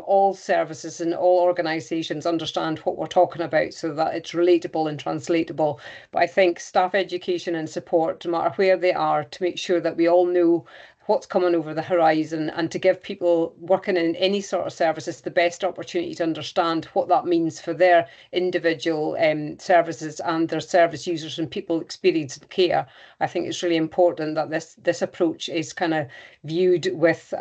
all services and all organisations understand what we're talking about, so that it's relatable and translatable. But I think staff education and support, no matter where they are, to make sure that we all know what's coming over the horizon, and to give people working in any sort of services the best opportunity to understand what that means for their individual services and their service users and people experiencing care. I think it's really important that this approach is kind of viewed with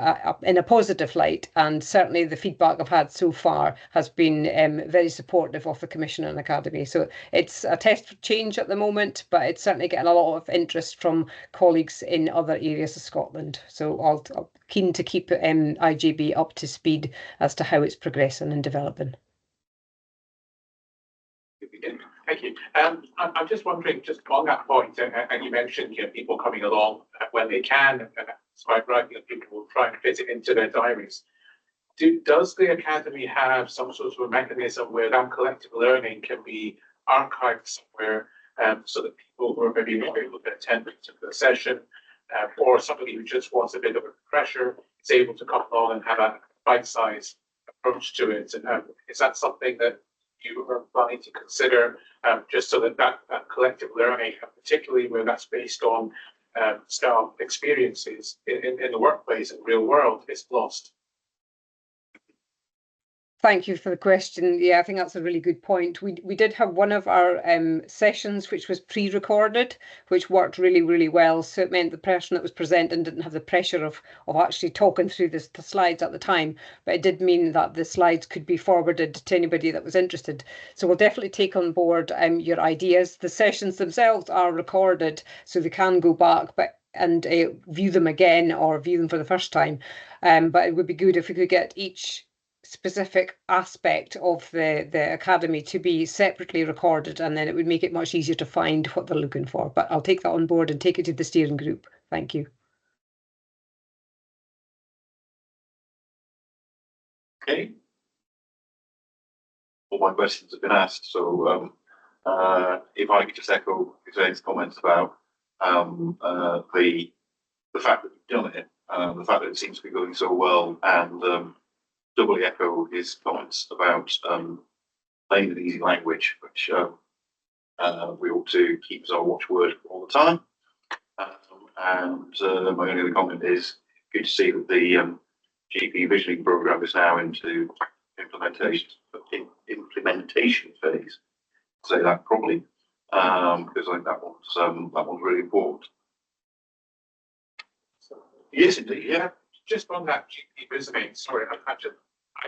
in a positive light, and certainly the feedback I've had so far has been very supportive of the Commissioning Academy. So it's a test change at the moment, but it's certainly getting a lot of interest from colleagues in other areas of Scotland. So I'm keen to keep IJB up to speed as to how it's progressing and developing. Thank you. I'm just wondering, just on that point, and you mentioned people coming along when they can, and that's quite right, people will try and fit it into their diaries. Does the Academy have some sort of a mechanism where that collective learning can be archived somewhere, so that people who are maybe not able to attend a particular session, or somebody who just wants a bit of a refresher is able to come along and have a bite-sized approach to it? And is that something that you are planning to consider, just so that collective learning, particularly where that's based on staff experiences in the workplace and real world, is lost? Thank you for the question. Yeah, I think that's a really good point. We did have one of our sessions which was pre-recorded, which worked really, really well. So it meant the person that was presenting didn't have the pressure of actually talking through the slides at the time. But it did mean that the slides could be forwarded to anybody that was interested. So we'll definitely take on board your ideas. The sessions themselves are recorded, so they can go back and view them again or view them for the first time. But it would be good if we could get each specific aspect of the academy to be separately recorded, and then it would make it much easier to find what they're looking for. But I'll take that on board and take it to the steering group. Thank you. Okay. All my questions have been asked, so if I could just echo Jane's comments about the fact that we've done it, the fact that it seems to be going so well, and doubly echo his comments about plain and easy language, which we ought to keep as our watchword all the time. My only other comment is good to see that the GP visioning program is now into implementation phase. Say that properly, because I think that one's really important. Yes, indeed. Yeah. Just on that GP visiting, sorry, I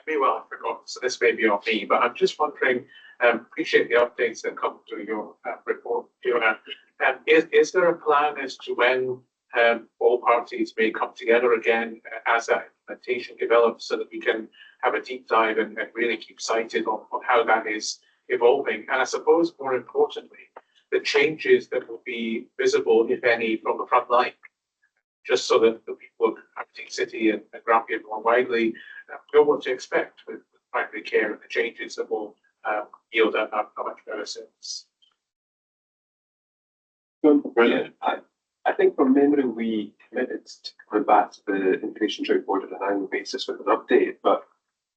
may well have forgotten, so this may be on me, but I'm just wondering, appreciate the updates that come through your report, Fiona. Is there a plan as to when all parties may come together again as that implementation develops, so that we can have a deep dive and really keep sighted on how that is evolving? And I suppose more importantly, the changes that will be visible, if any, from the front line, just so that the people of Aberdeen City and Grampian more widely know what to expect with primary care and the changes that will yield a much better service. Brilliant. I think from memory we committed to coming back to the Integration Joint Board on an annual basis with an update, but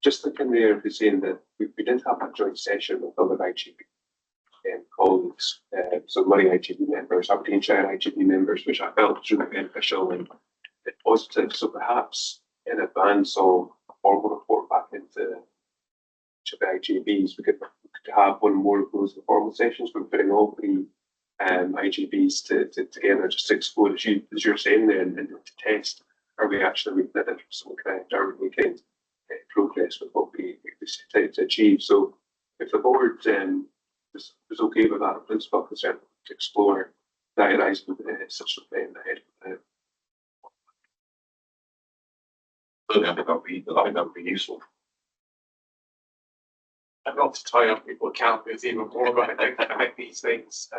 just thinking there, saying that we did have a joint session with other IGB colleagues, so Murray IGB members, Aberdeenshire IGB members, which I felt was really beneficial and positive. So perhaps in advance of a formal report back into each of the IGBs, we could have one more of those informal sessions where we're putting all three IGBs together, just to explore, as you're saying there, and to test, are we actually making a difference, are we making progress with what we set out to achieve. So if the board was okay with that, principal concern to explore that horizon such a plan ahead. I think that would be useful. And not to tie up people's calendars even more, but I think these things,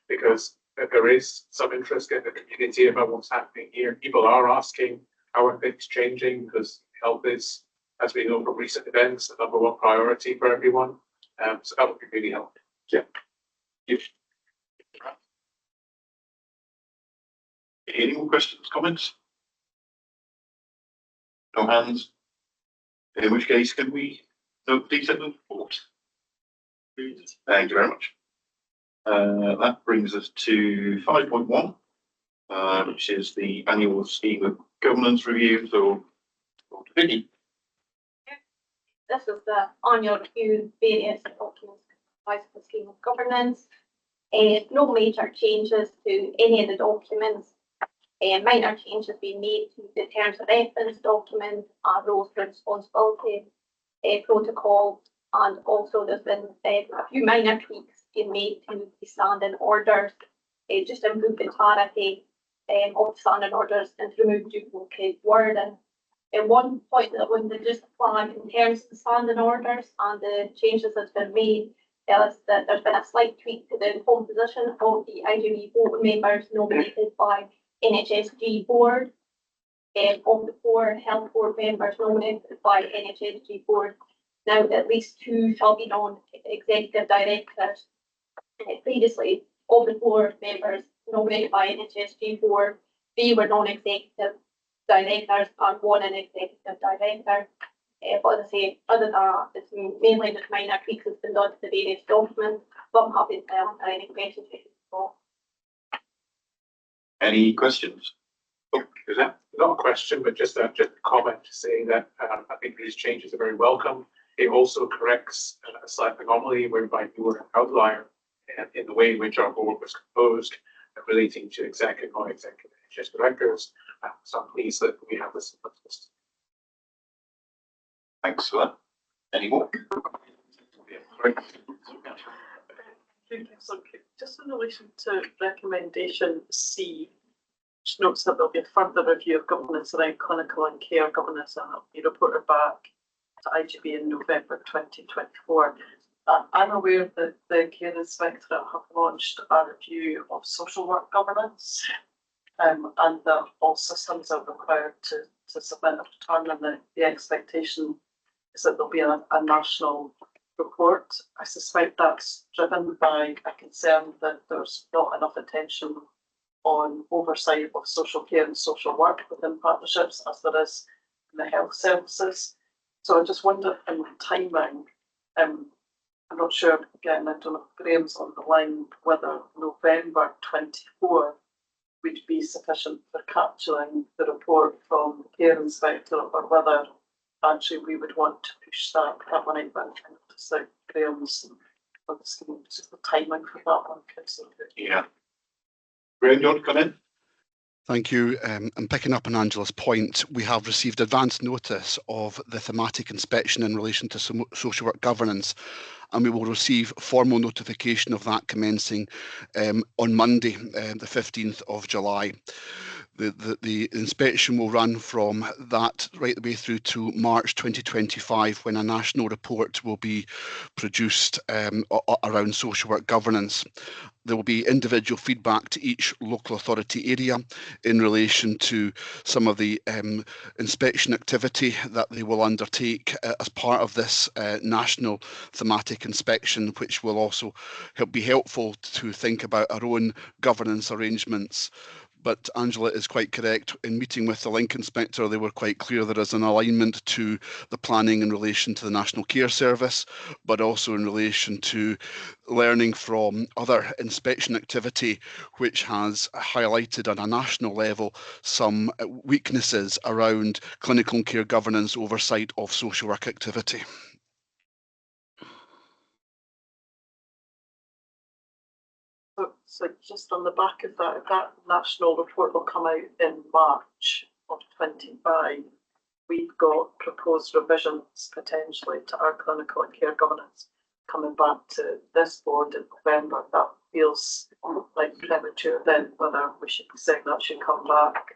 because there is some interest in the community about what's happening here. People are asking how are things changing, because health is, as we know from recent events, the number one priority for everyone. So that would be really helpful. Yeah. Any more questions, comments? No hands? In which case, can we please set the report? Thank you very much. That brings us to 5.1, which is the annual scheme of governance review. So, Vicky. This is the annual review various documents comprised of the scheme of governance. No major changes to any of the documents. Minor changes being made to the terms of reference document, roles of responsibility protocol, and also there's been a few minor tweaks being made to the standing orders, just to improve the clarity of standing orders and to remove duplicate wording. One point that I wanted to just flag in terms of the standing orders and the changes that's been made is that there's been a slight tweak to the composition of the IGB board members nominated by NHSG board. Of the 4 health board members nominated by NHSG board, now at least 2 shall be non-executive directors. Previously, of the 4 members nominated by NHSG board, 3 were non-executive directors and 1 an executive director. But as I say, other than that, it's mainly just minor tweaks that's been done to the various documents, but I'm happy to answer any questions if you've got. Any questions? Oh, is that? Not a question, but just a comment to say that I think these changes are very welcome. It also corrects a slight anomaly whereby we were an outlier in the way in which our board was composed relating to executive, non-executive, just directors. So I'm pleased that we have this list. Thanks for that. Any more? Just in relation to recommendation C, which notes that there'll be a further review of governance around clinical and care governance, and it'll be reported back to IGB in November 2024. I'm aware that the Care Inspectorate have launched a review of social work governance, and that all systems are required to submit a return, and the expectation is that there'll be a national report. I suspect that's driven by a concern that there's not enough attention on oversight of social care and social work within partnerships as there is in the health services. So I just wonder in the timing, I'm not sure, again, I don't know if Graham's on the line, whether November 24 would be sufficient for capturing the report from the Care Inspector, or whether actually we would want to push that one out, but so Graham's just the timing for that one. Yeah. Graham, do you want to come in? Thank you. And picking up on Angela's point, we have received advance notice of the thematic inspection in relation to social work governance, and we will receive formal notification of that commencing on Monday, the 15th of July. The inspection will run from that right the way through to March 2025, when a national report will be produced around social work governance. There will be individual feedback to each local authority area in relation to some of the inspection activity that they will undertake as part of this national thematic inspection, which will also be helpful to think about our own governance arrangements. But Angela is quite correct. In meeting with the Link Inspector, they were quite clear there is an alignment to the planning in relation to the National Care Service, but also in relation to learning from other inspection activity, which has highlighted on a national level some weaknesses around clinical and care governance oversight of social work activity. So just on the back of that, if that national report will come out in March of 25, we've got proposed revisions potentially to our clinical and care governance coming back to this board in November. That feels like premature then, whether we should be saying that should come back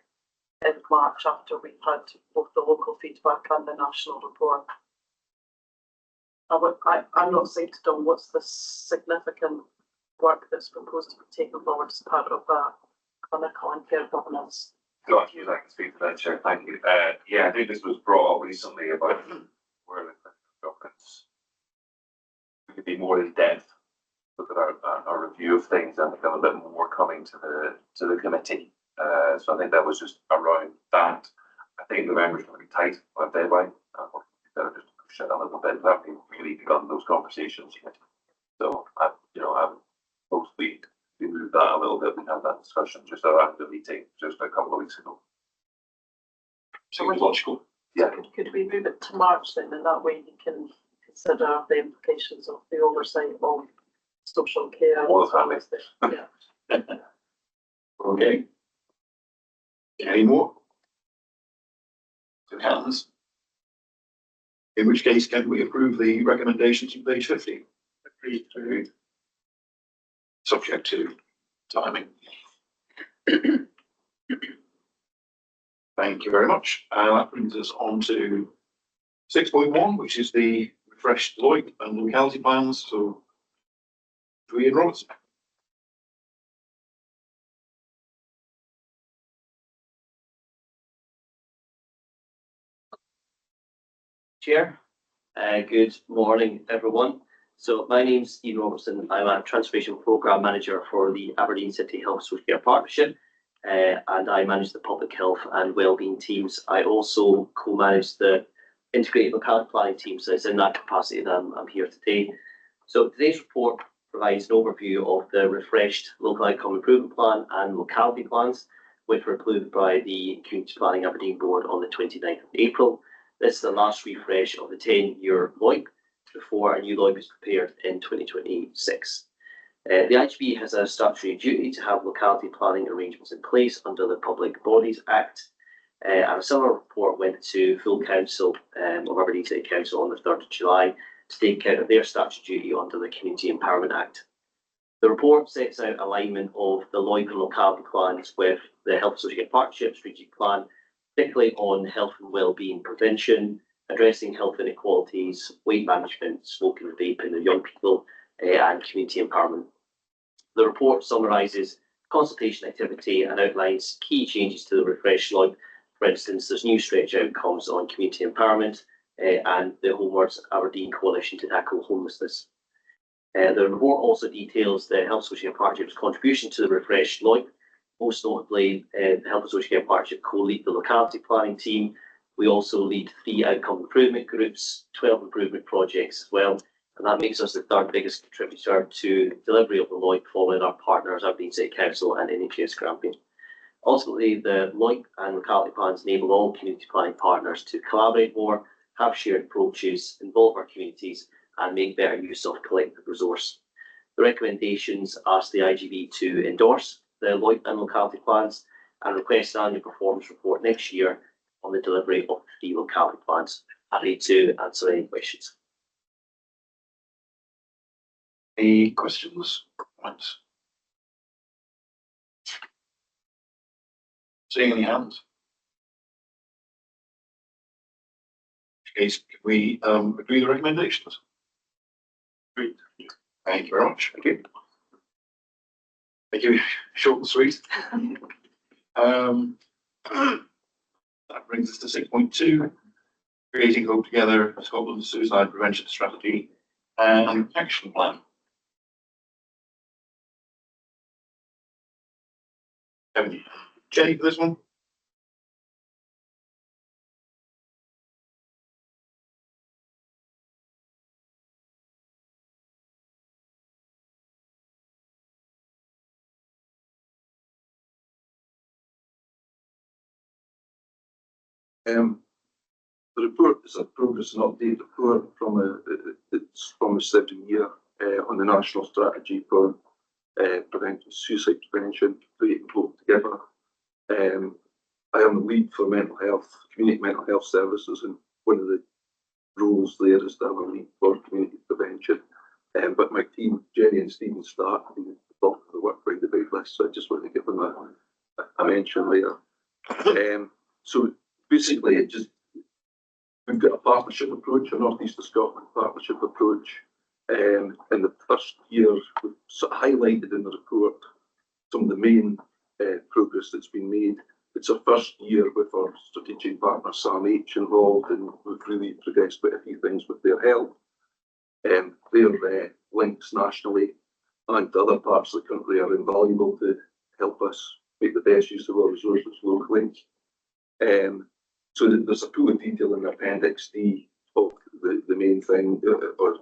in March after we've had both the local feedback and the national report. I'm not saying to Dawn what's the significant work that's proposed to be taken forward as part of that clinical and care governance. So I can speak to that, Chair. Thank you. Yeah, I think this was brought up recently about where the governance we could be more in depth, look at our review of things, and become a bit more coming to the committee. So I think that was just around that. I think November's going to be tight on deadline. Better just push it a little bit. We haven't really begun those conversations yet. So I'm mostly we moved that a little bit. We had that discussion just around the meeting just a couple of weeks ago. Seems logical. Yeah. Could we move it to March then, and that way you can consider the implications of the oversight of social care? All the time. Yeah. Okay. Any more? Hands. In which case, can we approve the recommendations on page 50? Agreed. Subject to timing. Thank you very much. That brings us on to 6.1, which is the refreshed Lloyd and locality plans. So, Ian Robertson. Chair, good morning, everyone. So my name's Ian Robertson. I'm a Transformation Programme Manager for the Aberdeen City Health Social Care Partnership, and I manage the public health and wellbeing teams. I also co-manage the integrated locality planning team, so it's in that capacity that I'm here today. So today's report provides an overview of the refreshed Local Outcome Improvement Plan and locality plans, which were approved by the Community Planning Aberdeen Board on the 29th of April. This is the last refresh of the 10-year LOIP before a new LOIP is prepared in 2026. The IGB has a statutory duty to have locality planning arrangements in place under the Public Bodies Act, and a similar report went to full council of Aberdeen City Council on the 3rd of July to take account of their statutory duty under the Community Empowerment Act. The report sets out alignment of the LOIP and locality plans with the Health Social Care Partnership Strategic Plan, particularly on health and wellbeing prevention, addressing health inequalities, weight management, smoking and vaping of young people, and community empowerment. The report summarises consultation activity and outlines key changes to the refreshed LOIP. For instance, there's new stretch outcomes on community empowerment and the Homewards Aberdeen Coalition to Tackle Homelessness. The report also details the Health Social Care Partnership's contribution to the refreshed LOIP. Most notably, the Health and Social Care Partnership co-lead the locality planning team. We also lead 3 outcome improvement groups, 12 improvement projects as well, and that makes us the 3rd biggest contributor to delivery of the LOIP, following our partners Aberdeen City Council and NHS Grampian. Ultimately, the LOIP and locality plans enable all community planning partners to collaborate more, have shared approaches, involve our communities, and make better use of collective resource. The recommendations ask the IGB to endorse the LOIP and locality plans and request an annual performance report next year on the delivery of the 3 locality plans. Happy to answer any questions. Any questions, comments? Seeing any hands? In which case, can we agree the recommendations? Agreed. Thank you very much. Thank you. Thank you. Short and sweet. That brings us to 6.2, creating Hope Together, Scotland's suicide prevention strategy and action plan. Jenny for this one. The report is a progress and update report it's from us every year on the national strategy for preventing suicide prevention, creating Hope Together. I am the lead for mental health, community mental health services, and one of the roles there is to have a lead for community prevention. But my team, Jenny and Stephen Stark, who the bulk of the work for the big list, so I just want to give them a mention there. So basically, we've got a partnership approach, a North East of Scotland partnership approach. In the first year, we've sort of highlighted in the report some of the main progress that's been made. It's our first year with our strategic partner SAMH involved, and we've really progressed quite a few things with their help. Their links nationally and to other parts of the country are invaluable to help us make the best use of our resources locally. So there's a pool of detail in the Appendix D of the main thing, or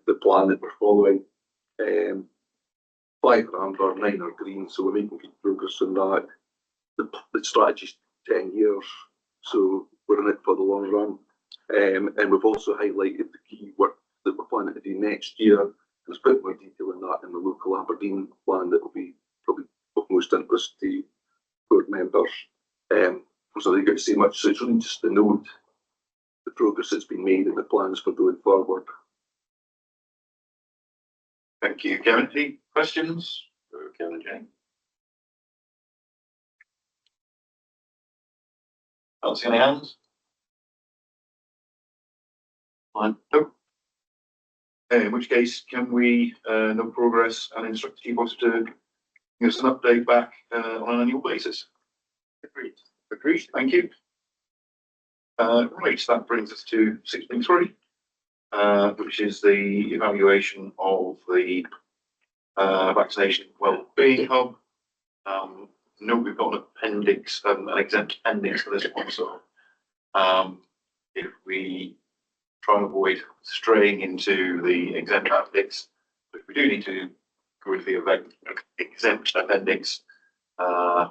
the plan that we're following. 5 are amber, 9 are green, so we're making good progress on that. The strategy's 10 years, so we're in it for the long run. And we've also highlighted the key work that we're planning to do next year. There's a bit more detail in that in the local Aberdeen plan that will be probably of most interest to board members. So they get to say much, so it's really just to note the progress that's been made and the plans for going forward. Thank you, Kevin. Any questions for Kevin and Jane? Can't see any hands. Fine. No. In which case, can we note progress and instruct the chief officer to give us an update back on an annual basis? Agreed. Agreed. Thank you. Right, so that brings us to 6.3, which is the evaluation of the vaccination wellbeing hub. Note we've got an appendix, an exempt appendix for this one, so if we try and avoid straying into the exempt appendix, but if we do need to go into the exempt appendix,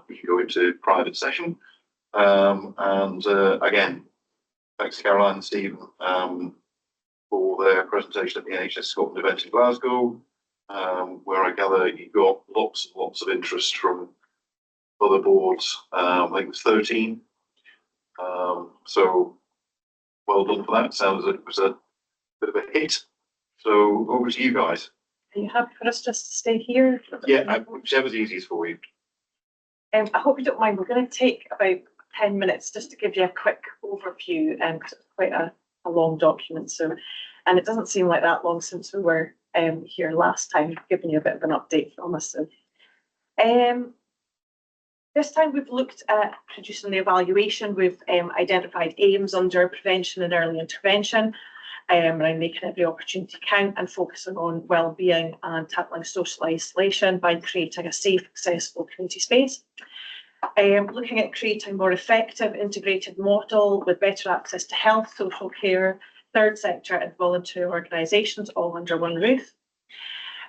we can go into private session. And again, thanks to Caroline and Stephen for their presentation at the NHS Scotland event in Glasgow, where I gather you got lots and lots of interest from other boards. I think it was 13. So well done for that. Sounds like it was a bit of a hit. So over to you guys. Are you happy for us just to stay here? Yeah, whichever's easiest for you. I hope you don't mind. We're going to take about 10 minutes just to give you a quick overview, because it's quite a long document. So, and it doesn't seem like that long since we were here last time, giving you a bit of an update from us. So, this time we've looked at producing the evaluation. We've identified aims under prevention and early intervention, around making every opportunity count and focusing on well-being and tackling social isolation by creating a safe, accessible community space. Looking at creating a more effective integrated model with better access to health, social care, third sector and voluntary organisations all under one roof.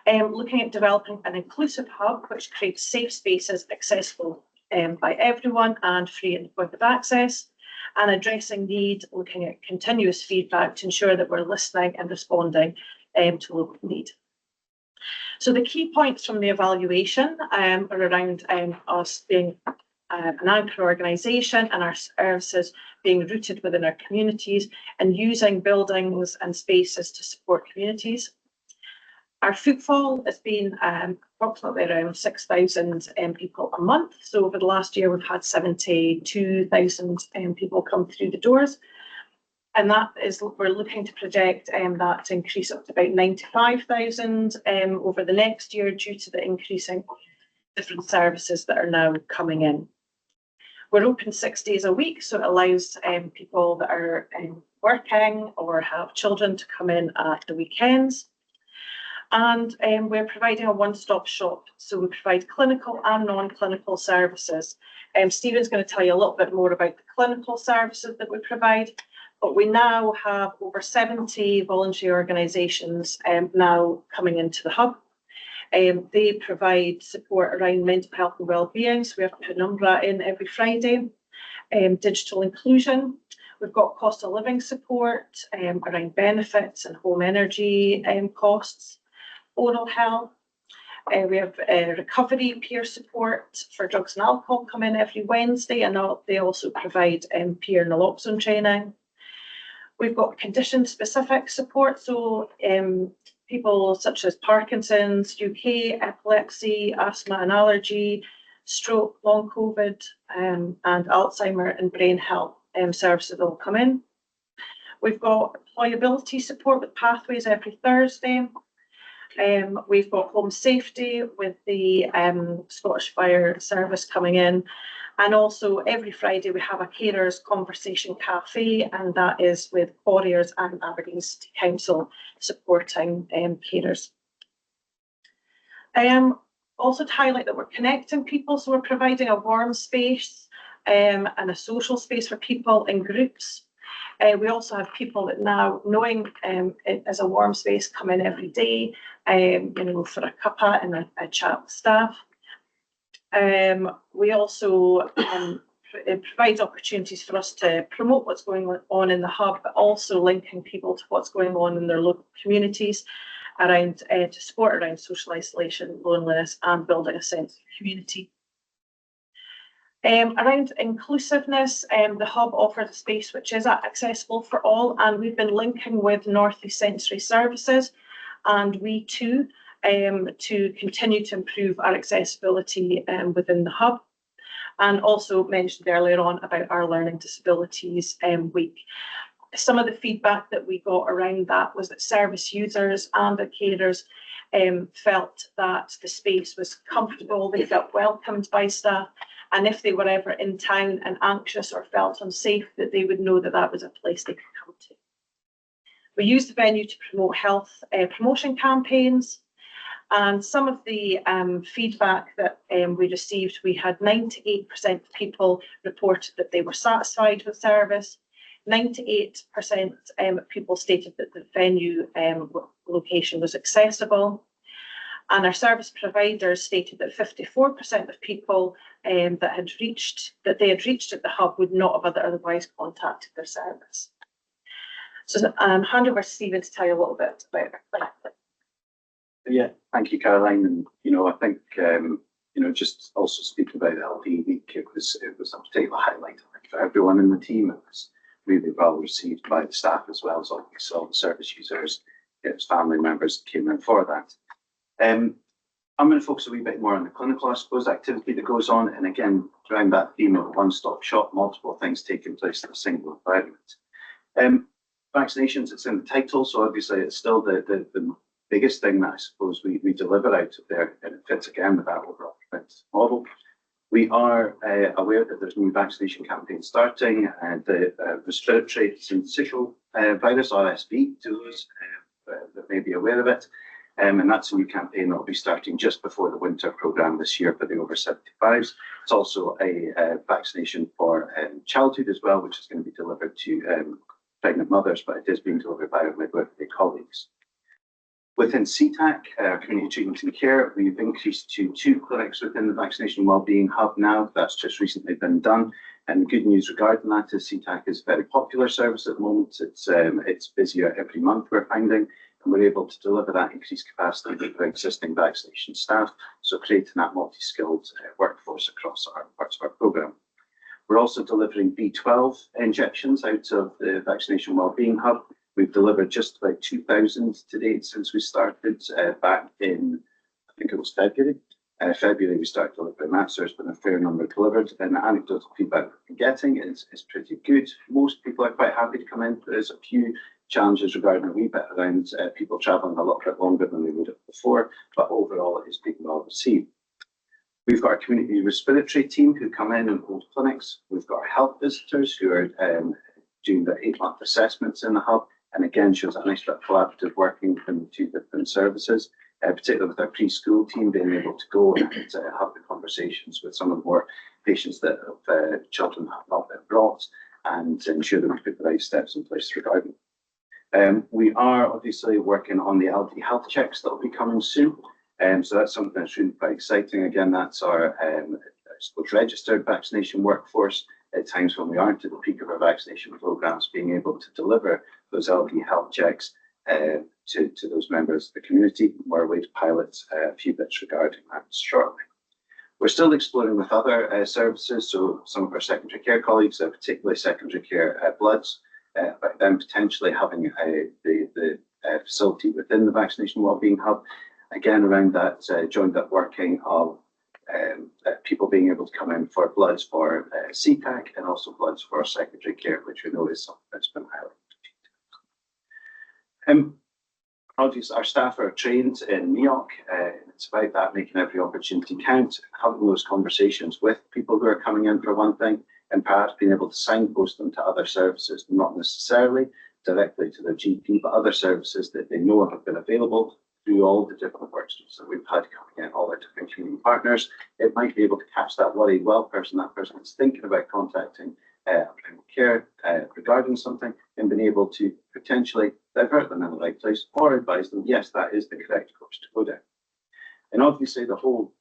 Looking at developing an inclusive hub which creates safe spaces accessible by everyone and free at the point of access, and addressing need, looking at continuous feedback to ensure that we're listening and responding to local need. So the key points from the evaluation are around us being an anchor organisation and our services being rooted within our communities and using buildings and spaces to support communities. Our footfall has been approximately around 6,000 people a month. So over the last year, we've had 72,000 people come through the doors. And that is, we're looking to project that to increase up to about 95,000 over the next year due to the increasing different services that are now coming in. We're open 6 days a week, so it allows people that are working or have children to come in at the weekends. And we're providing a one-stop shop. So we provide clinical and non-clinical services. Stephen's going to tell you a little bit more about the clinical services that we provide, but we now have over 70 voluntary organisations now coming into the hub. They provide support around mental health and wellbeing, so we have Penumbra in every Friday. Digital inclusion. We've got cost of living support around benefits and home energy costs. Oral health. We have recovery peer support for drugs and alcohol come in every Wednesday, and they also provide peer naloxone training. We've got condition-specific support, so people such as Parkinson's, UK, epilepsy, asthma and allergy, stroke, long COVID, and Alzheimer and brain health services will come in. We've got employability support with Pathways every Thursday. We've got home safety with the Scottish Fire Service coming in. And also every Friday we have a carers conversation cafe, and that is with Warriors and Aberdeen City Council supporting carers. Also to highlight that we're connecting people, so we're providing a warm space and a social space for people in groups. We also have people that now, knowing it as a warm space, come in every day, for a cuppa and a chat with staff. We also it provides opportunities for us to promote what's going on in the hub, but also linking people to what's going on in their local communities around to support around social isolation, loneliness, and building a sense of community. Around inclusiveness, the hub offers a space which is accessible for all, and we've been linking with North East Sensory Services and We Too to continue to improve our accessibility within the hub. And also mentioned earlier on about our Learning Disabilities Week. Some of the feedback that we got around that was that service users and the carers felt that the space was comfortable, they felt welcomed by staff, and if they were ever in town and anxious or felt unsafe, that they would know that that was a place they could come to. We used the venue to promote health promotion campaigns, and some of the feedback that we received, we had 98% of people reported that they were satisfied with service. 98% of people stated that the venue location was accessible. And our service providers stated that 54% of people that they had reached at the hub would not have otherwise contacted their service. So hand over to Stephen to tell you a little bit about our clinic. Yeah, thank you, Caroline. And I think just also speaking about the LD week, it was a particular highlight I think, for everyone in the team. It was really well received by the staff as well as all the service users, its family members came in for that. I'm going to focus a wee bit more on the clinical, I suppose, activity that goes on, and again, around that theme of one-stop shop, multiple things taking place in a single environment. Vaccinations, it's in the title, so obviously it's still the biggest thing that I suppose we deliver out of there, and it fits again with that overall preventative model. We are aware that there's a new vaccination campaign starting, and the respiratory syncytial virus, RSV, to those that may be aware of it. And that's a new campaign that will be starting just before the winter programme this year for the over 75s. It's also a vaccination for childhood as well, which is going to be delivered to pregnant mothers, but it is being delivered by our midwifery colleagues. Within CTAC, Community Treatment and Care, we've increased to 2 clinics within the Vaccination Wellbeing Hub now. That's just recently been done. And the good news regarding that is CTAC is a very popular service at the moment. It's busier every month, we're finding. And we're able to deliver that increased capacity with our existing vaccination staff, so creating that multi-skilled workforce across our parts of our programme. We're also delivering B12 injections out of the Vaccination Wellbeing Hub. We've delivered just about 2,000 to date since we started back in, I think it was February. February we started delivering that, so there's been a fair number delivered, and the anecdotal feedback we're getting is pretty good. Most people are quite happy to come in. There's a few challenges regarding a wee bit around people travelling a little bit longer than they would have before, but overall it is being well received. We've got our community respiratory team who come in and hold clinics. We've got our health visitors who are doing their 8-month assessments in the hub, and again shows a nice bit of collaborative working between the 2 different services, particularly with our preschool team being able to go and have the conversations with some of the more patients that have children have not been brought, and ensure that we put the right steps in place regarding. We are obviously working on the LD health checks that will be coming soon. So that's something that's really quite exciting. Again, that's our registered vaccination workforce at times when we aren't at the peak of our vaccination programmes, being able to deliver those LD health checks to those members of the community. We're away to pilot a few bits regarding that shortly. We're still exploring with other services, so some of our secondary care colleagues, particularly secondary care bloods, but then potentially having the facility within the Vaccination Wellbeing Hub, again around that joined up working of people being able to come in for bloods for CTAC and also bloods for secondary care, which we know is something that's been highlighted. Our staff are trained in MEOC. It's about that, making every opportunity count, having those conversations with people who are coming in for one thing, and perhaps being able to signpost them to other services, not necessarily directly to their GP, but other services that they know have been available through all the different work streams that we've had coming in, all our different community partners. It might be able to catch that worried well person, that person is thinking about contacting primary care regarding something, and being able to potentially divert them in the right place or advise them, yes, that is the correct course to go down. And obviously the whole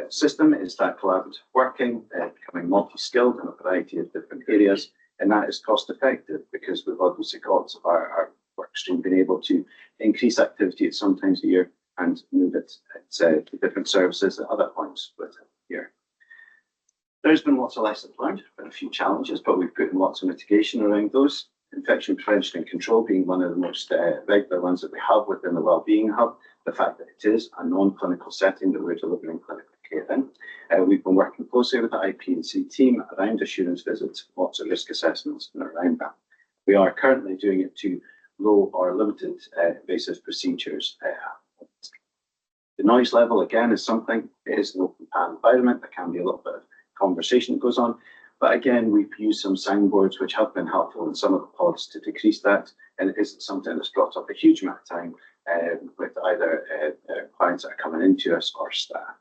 system is that collaborative working, becoming multi-skilled in a variety of different areas, and that is cost effective because we've obviously got our work stream being able to increase activity at some times a year and move it to different services at other points within the year. There's been lots of lessons learned, been a few challenges, but we've put in lots of mitigation around those. Infection prevention and control being one of the most regular ones that we have within the Wellbeing Hub. The fact that it is a non-clinical setting that we're delivering clinical care in. We've been working closely with the IP&C team around assurance visits, lots of risk assessments and around that. We are currently doing it to low or limited invasive procedures. The noise level, again, is something, it is an open plan environment. There can be a little bit of conversation that goes on. But again, we've used some signboards which have been helpful in some of the pods to decrease that. And it isn't something that's brought up a huge amount of time with either clients that are coming into us or staff.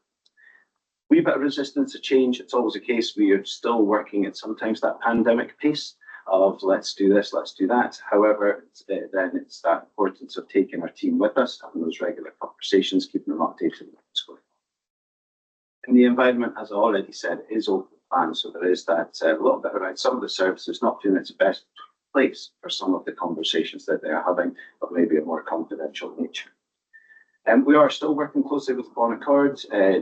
Wee bit of resistance to change. It's always a case we are still working at sometimes that pandemic pace of let's do this, let's do that. However, then it's that importance of taking our team with us, having those regular conversations, keeping them updated on what's going on. And the environment, as I already said, is open plan, so there is that a little bit around some of the services not doing its best place for some of the conversations that they're having, of maybe a more confidential nature. And we are still working closely with Bon Accord,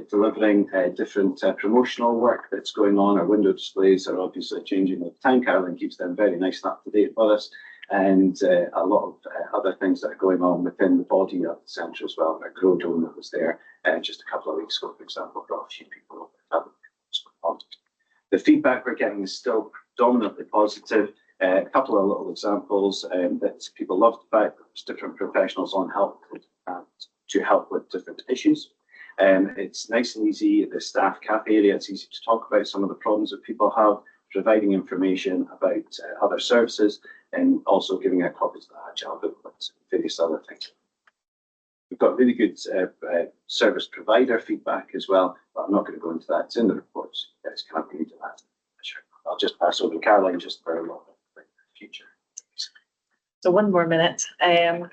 delivering different promotional work that's going on. Our window displays are obviously changing all the time. Caroline keeps them very nice and up to date with us. And a lot of other things that are going on within the body of the centre as well. Our Grow Dome that was there just a couple of weeks ago, for example, brought a few people over. The feedback we're getting is still predominantly positive. A couple of little examples that people love the fact that there's different professionals on help to help with different issues. It's nice and easy, the staff cafe area, it's easy to talk about some of the problems that people have, providing information about other services, and also giving out copies of the Agile booklet and various other things. We've got really good service provider feedback as well, but I'm not going to go into that. It's in the reports. You guys can read that. Sure. I'll just pass over to Caroline just for a little bit future. So one more minute.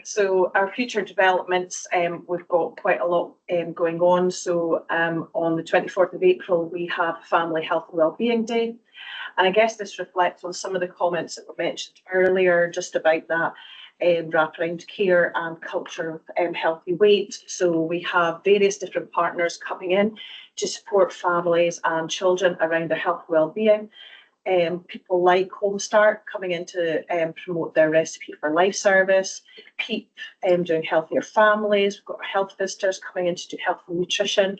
So our future developments, we've got quite a lot going on. So on the 24th of April, we have Family Health and Wellbeing Day. And I guess this reflects on some of the comments that were mentioned earlier, just about that wraparound care and culture of healthy weight. So we have various different partners coming in to support families and children around their health and wellbeing. People like Homestart coming in to promote their Recipe for Life service, PEEP doing healthier families. We've got our health visitors coming in to do health and nutrition.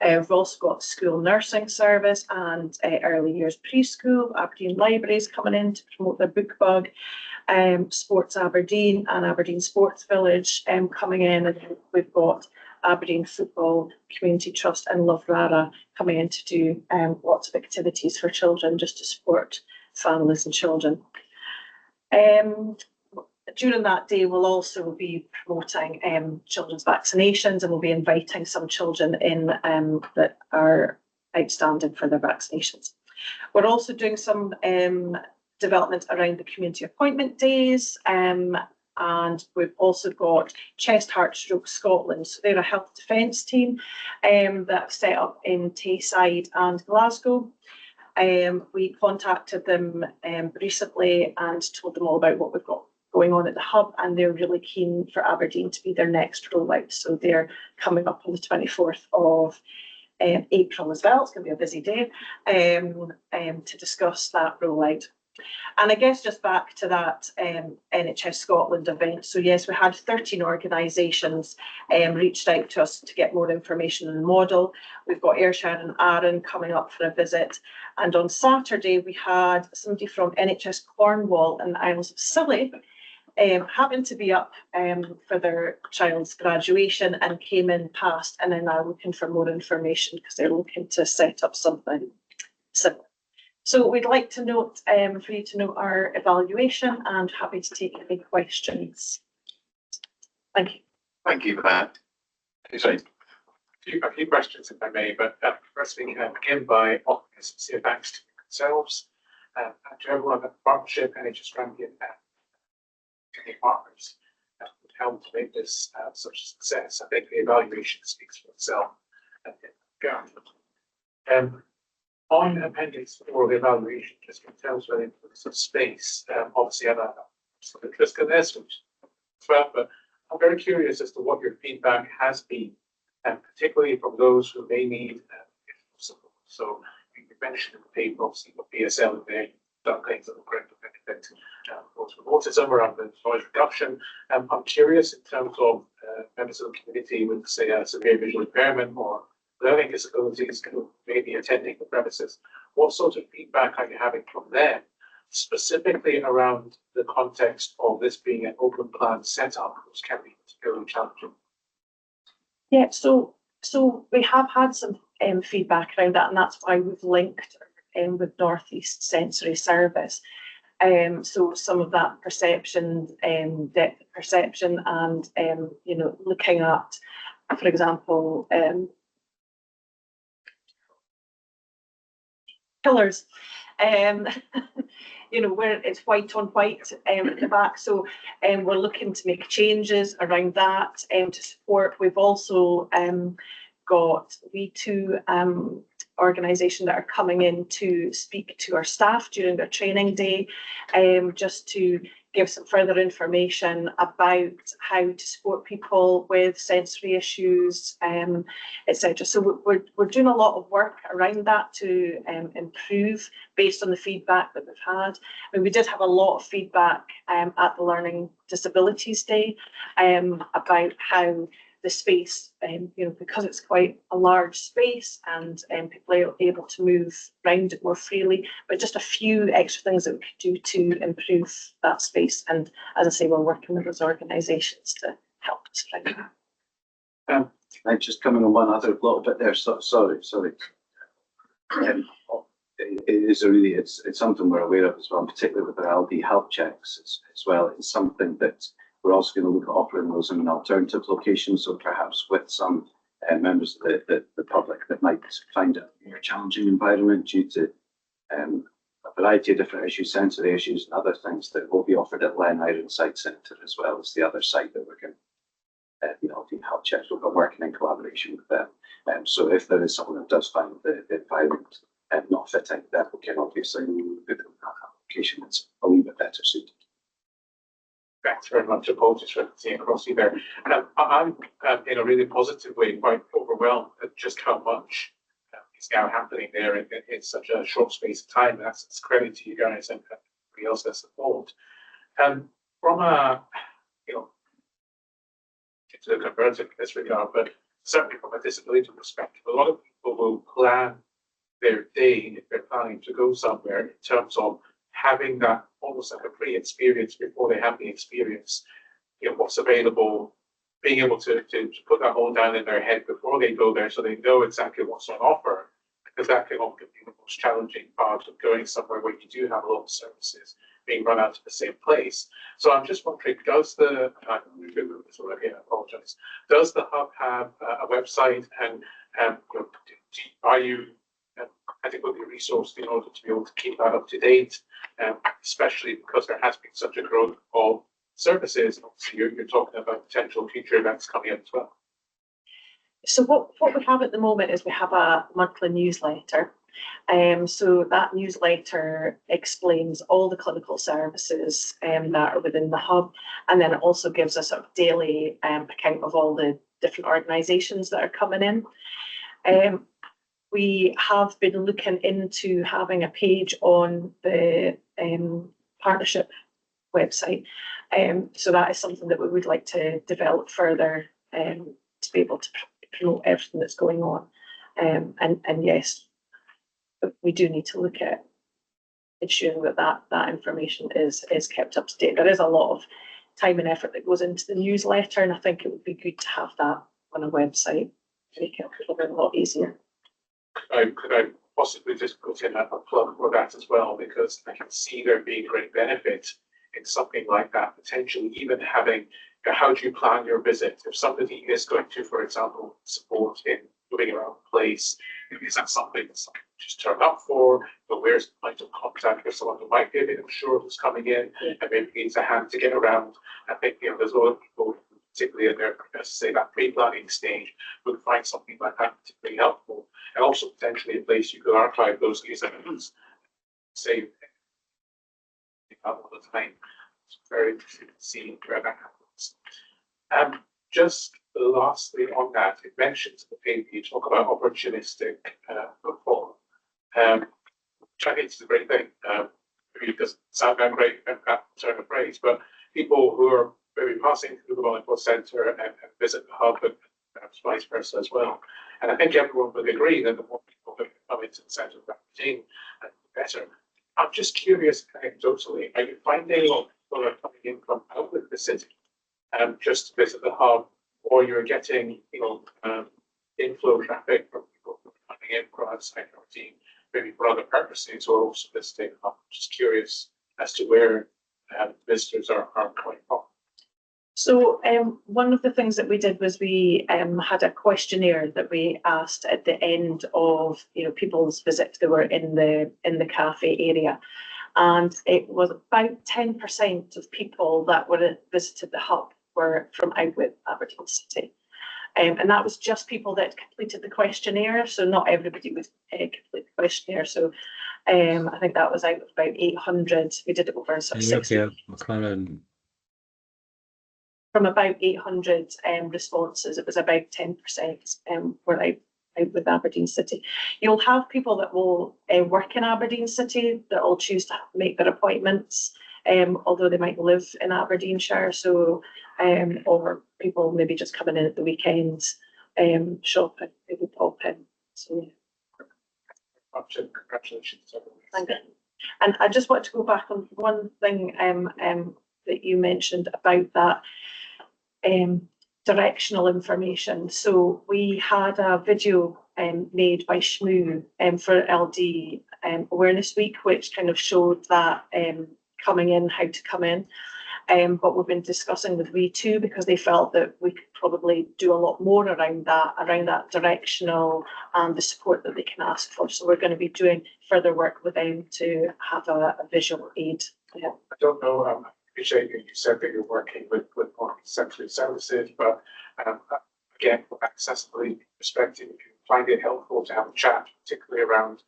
We've also got school nursing service and early years preschool. Aberdeen Libraries coming in to promote their book bug. Sports Aberdeen and Aberdeen Sports Village coming in, and we've got Aberdeen Football Community Trust and Love Rara coming in to do lots of activities for children just to support families and children. During that day, we'll also be promoting children's vaccinations, and we'll be inviting some children in that are outstanding for their vaccinations. We're also doing some development around the community appointment days, and we've also got Chest Heart Stroke Scotland. So they're a health defence team that's set up in Tayside and Glasgow. We contacted them recently and told them all about what we've got going on at the hub, and they're really keen for Aberdeen to be their next rollout. So they're coming up on the 24th of April as well. It's going to be a busy day to discuss that rollout. And I guess just back to that NHS Scotland event. So yes, we had 13 organisations reached out to us to get more information on the model. We've got Ayrshire and Arran coming up for a visit. And on Saturday, we had somebody from NHS Cornwall and the Isles of Scilly happened to be up for their child's graduation and came in past, and are now looking for more information because they're looking to set up something similar. So we'd like to note for you to note our evaluation, and happy to take any questions. Thank you. Thank you for that. Sorry. A few questions, if I may, but firstly, begin by offering a sincere thanks to yourselves and to everyone at the partnership, NHS Grampian and partners that would help to make this such a success. I think the evaluation speaks for itself. On Appendix 4 of the evaluation, just in terms of the influence of space, obviously I have some interest in this, which as well, but I'm very curious as to what your feedback has been, and particularly from those who may need support. So you mentioned in the paper, obviously, what PSL and they've done things that will greatly benefit those with autism around the noise reduction. I'm curious in terms of members of the community with, say, a severe visual impairment or learning disabilities, maybe attending the premises. What sort of feedback are you having from them, specifically around the context of this being an open plan setup, which can be particularly challenging? Yeah, so we have had some feedback around that, and that's why we've linked with North East Sensory Service. So some of that perception, depth of perception, and looking at, for example, colours, where it's white on white at the back. So we're looking to make changes around that to support. We've also got, we too organisation that are coming in to speak to our staff during their training day, just to give some further information about how to support people with sensory issues, etc. So we're doing a lot of work around that to improve based on the feedback that we've had. I mean, we did have a lot of feedback at the Learning Disabilities Day about how the space, because it's quite a large space and people are able to move around it more freely, but just a few extra things that we could do to improve that space. And as I say, we're working with those organisations to help us around that. I'm just coming on one other little bit there. Sorry. It is it's something we're aware of as well, particularly with our LD health checks as well. It's something that we're also going to look at offering those in an alternative location, so perhaps with some members of the public that might find it a more challenging environment due to a variety of different issues, sensory issues and other things that will be offered at Len Ironside Centre as well as the other site that we're going the LD health checks. We'll be working in collaboration with them. So if there is someone that does find the environment not fitting, then we can obviously move it in that application that's a wee bit better suited. Thanks very much. Apologies for seeing across you there. And I'm in a really positive way quite overwhelmed at just how much is now happening there in such a short space of time. That's credit to you guys and everybody else that support. From a, to the converted in this regard, but certainly from a disability perspective, a lot of people will plan their day if they're planning to go somewhere in terms of having that almost like a pre-experience before they have the experience, what's available, being able to put that all down in their head before they go there so they know exactly what's on offer, because that can often be the most challenging part of going somewhere where you do have a lot of services being run out of the same place. So I'm just wondering, does the, I apologize, does the Hub have a website, and are you adequately resourced in order to be able to keep that up to date, especially because there has been such a growth of services? Obviously, you're talking about potential future events coming up as well. So what we have at the moment is we have a monthly newsletter. So that newsletter explains all the clinical services that are within the Hub, and then it also gives us a daily account of all the different organisations that are coming in. We have been looking into having a page on the partnership website. So that is something that we would like to develop further to be able to promote everything that's going on. And yes, we do need to look at ensuring that information is kept up to date. There is a lot of time and effort that goes into the newsletter, and I think it would be good to have that on a website to make it a little bit a lot easier. Could I possibly just put in a plug for that as well, because I can see there being great benefit in something like that, potentially even having, how do you plan your visit? If somebody is going to, for example, support in moving around the place, is that something that's just turn up for, but where's the point of contact with someone who might be a bit unsure who's coming in and maybe needs a hand to get around? I think, there's a lot of people, particularly in their, say, that pre-planning stage, would find something like that particularly helpful, and also potentially a place you could archive those case evidence, save all the time. It's very interesting to see where that happens. Just lastly on that, it mentions the paper you talk about opportunistic footfall. Which I think is a great thing. Maybe it doesn't sound that great in that turn of phrase, but people who are maybe passing through the Wellington Centre and visit the Hub, and perhaps vice versa as well. And I think everyone would agree that the more people that come into the centre of that routine, the better. I'm just curious, anecdotally, are you finding people are coming in from out of the city just to visit the Hub, or you're getting inflow traffic from people who are coming in from outside the routine, maybe for other purposes, or also visiting the Hub? I'm just curious as to where visitors are coming from. So one of the things that we did was we had a questionnaire that we asked at the end of people's visit if they were in the cafe area, and it was about 10% of people that were visited the Hub were from out with Aberdeen City. And that was just people that completed the questionnaire, so not everybody would complete the questionnaire. So I think that was out of about 800. We did it over sort of 60. McLaren. From about 800 responses, it was about 10% were out with Aberdeen City. You'll have people that will work in Aberdeen City that will choose to make their appointments, although they might live in Aberdeenshire. So, or people maybe just coming in at the weekends, shopping, maybe pop in. So, yeah. Congratulations, everyone. Thank you. And I just want to go back on one thing that you mentioned about that directional information. So we had a video made by Shmoo for LD Awareness Week, which kind of showed that coming in, how to come in. But we've been discussing with V2 because they felt that we could probably do a lot more around that directional and the support that they can ask for. So we're going to be doing further work with them to have a visual aid. Yeah. I don't know, I appreciate you said that you're working with multi-sensory services, but again, from an accessibility perspective, if you find it helpful to have a chat, particularly around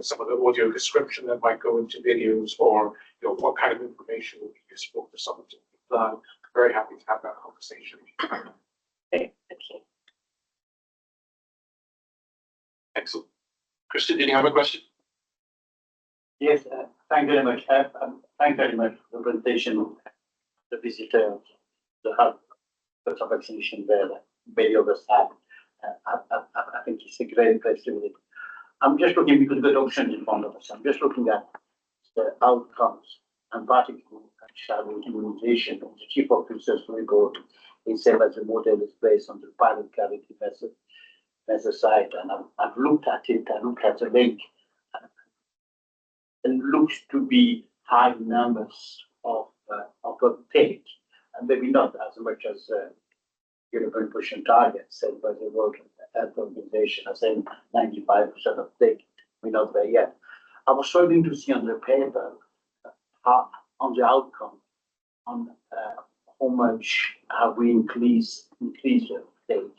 some of the audio description that might go into videos, or what kind of information would be useful for someone to learn, I'm very happy to have that conversation. Okay, thank you. Excellent. Christian, did you have a question? Yes, thank you very much. Thank you very much for the presentation. The visitor, the hub of vaccination where many of us have. I think it's a great impressive. I'm just looking because the options in front of us. I'm just looking at the outcomes and particularly child immunization. The chief officer's report is said as a model is based on the pilot cavity method site, and I've looked at it. I looked at the link. It looks to be high numbers of uptake, and maybe not as much as European pushing targets set by the World Health Organization. I say 95% uptake. We're not there yet. I was struggling to see on the paper on the outcome on how much have we increased the uptake,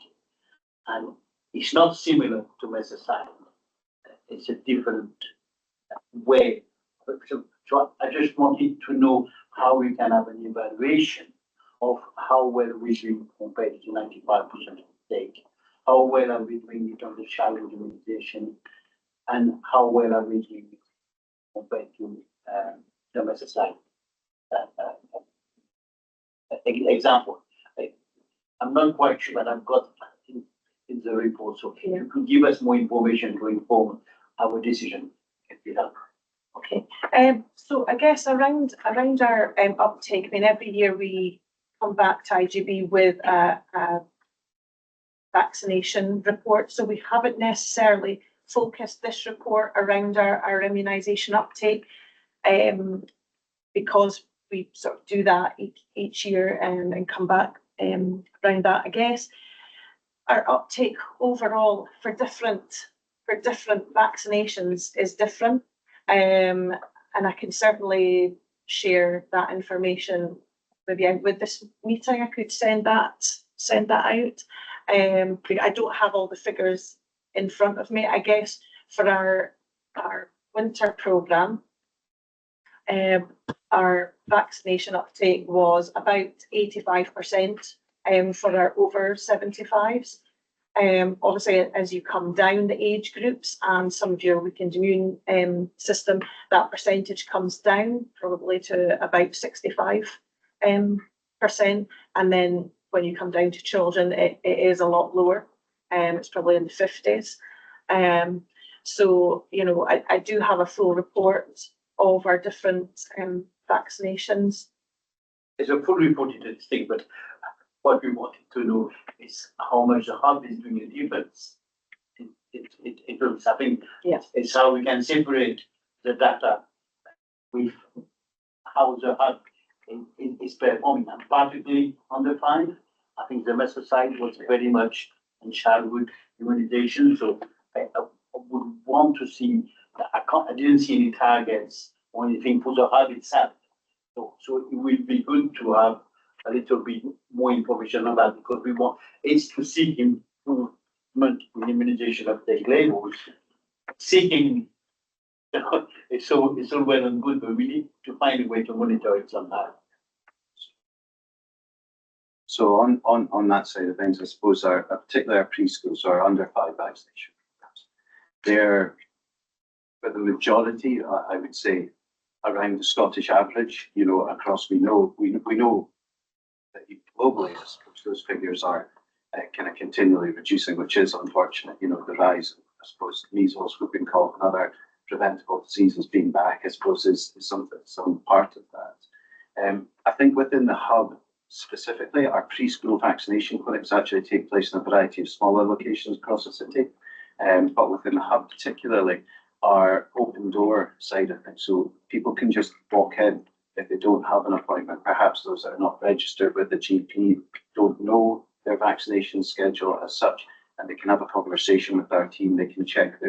and it's not similar to Mesosite. It's a different way. So I just wanted to know how we can have an evaluation of how well we do compared to 95% uptake. How well are we doing it on the challenge immunization, and how well are we doing it compared to the Mesosite? Example. I'm not quite sure, but I've got in the report. So if you could give us more information to inform our decision, if you help. Okay. So I guess around our uptake, I mean, every year we come back to IGB with a vaccination report. So we haven't necessarily focused this report around our immunisation uptake, because we sort of do that each year and come back around that. I guess our uptake overall for different vaccinations is different. And I can certainly share that information maybe out with this meeting. I could send that out. But I don't have all the figures in front of me. I guess for our winter programme, our vaccination uptake was about 85% for our over 75s. Obviously, as you come down the age groups and some of your weakened immune system, that percentage comes down probably to about 65%. And then when you come down to children, it is a lot lower. It's probably in the 50s. So, I do have a full report of our different vaccinations. It's a full report in this thing, but what we wanted to know is how much the hub is doing a difference. It looks, I think, it's how we can separate the data with how the hub is performing, and particularly on the 5. I think the Mesosite was very much in childhood immunization, so I would want to see. I didn't see any targets or anything for the hub itself. So it would be good to have a little bit more information on that, because we want, it's to seek improvement in immunization uptake levels. Seeking, it's all well and good, but we need to find a way to monitor it somehow. So on that side of things, I suppose particularly our preschools are under 5 vaccination programs. They're, for the majority, I would say, around the Scottish average. You know, across we know that globally, I suppose those figures are kind of continually reducing, which is unfortunate. You know, the rise, I suppose, measles, whooping cough, and other preventable diseases being back, I suppose, is some part of that. I think within the hub specifically, our preschool vaccination clinics actually take place in a variety of smaller locations across the city. But within the hub particularly, our open door side of things, so people can just walk in if they don't have an appointment. Perhaps those that are not registered with the GP don't know their vaccination schedule as such, and they can have a conversation with our team. They can check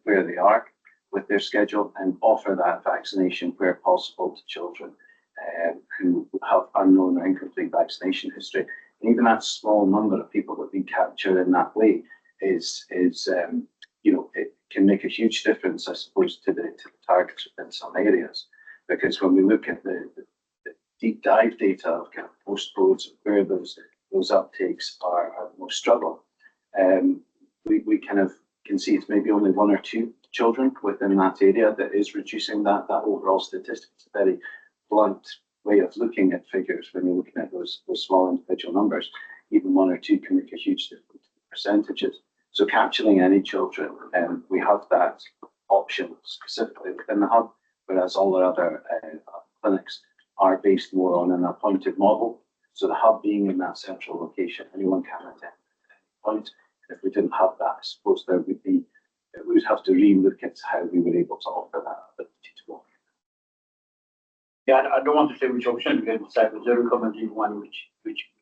where they are with their schedule and offer that vaccination where possible to children who have unknown or incomplete vaccination history. And even that small number of people that we capture in that way is you know, it can make a huge difference, I suppose, to the targets within some areas. Because when we look at the deep dive data of kind of postcodes where those uptakes are the most struggle, we kind of can see it's maybe only 1 or 2 children within that area that is reducing that overall statistic. It's a very blunt way of looking at figures when you're looking at those small individual numbers. Even 1 or 2 can make a huge difference in percentages. So capturing any children, we have that option specifically within the hub, whereas all our other clinics are based more on an appointed model. So the hub being in that central location, anyone can attend at any point. And if we didn't have that, I suppose we would have to re-look at how we were able to offer that ability to go. Yeah, I don't want to say which option, because it's a recommended one, which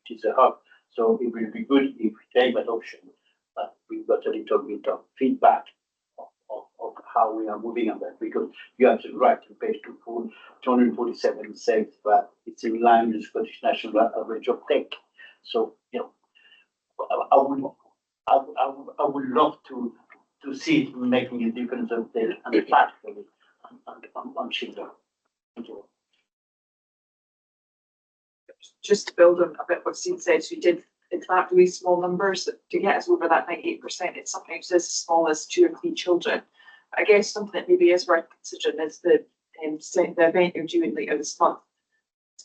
is a hub. So it will be good if we take that option, but we've got a little bit of feedback of how we are moving on that, because you have to write to page 247 says that it's in line with the Scottish national average of tech. So, you know, I would love to see it making a difference of the and practically on children. Thank you. Just to build on a bit what Steve said, so we did in fact really small numbers to get us over that 98%. It's sometimes as small as 2 or 3 children. I guess something that maybe is worth considering is the event you're doing later this month.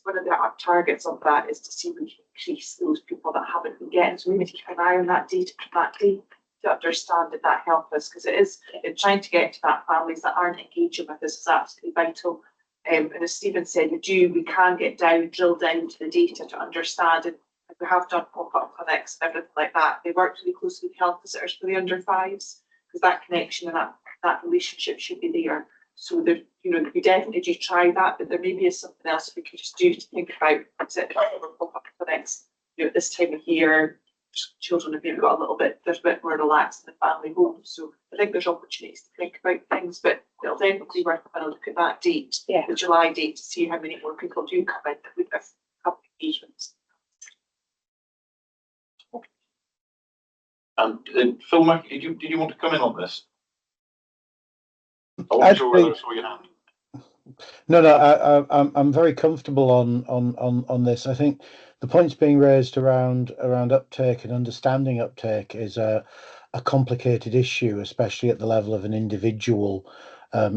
One of the targets of that is to see if we can increase those people that haven't been getting. So maybe keep an eye on that data from that day to understand that that help us, because it is in trying to get to that families that aren't engaging with us is absolutely vital. And as Stephen said, we can drill down to the data to understand, and we have done pop-up clinics and everything like that. They work really closely with health visitors for the under 5s, because that connection and that relationship should be there. So there, you know, we definitely do try that, but there maybe is something else we could just do to think about. Pop-up clinics, you know, at this time of year, children have maybe got a little bit, there's a bit more relaxed in the family home. So I think there's opportunities to think about things, but it'll definitely worth having a look at that date, the July date, to see how many more people do come in that would have engagements. And Phil Mack, did you want to come in on this? I wasn't sure whether I saw your hand. No, I'm very comfortable on this. I think the points being raised around uptake and understanding uptake is a complicated issue, especially at the level of an individual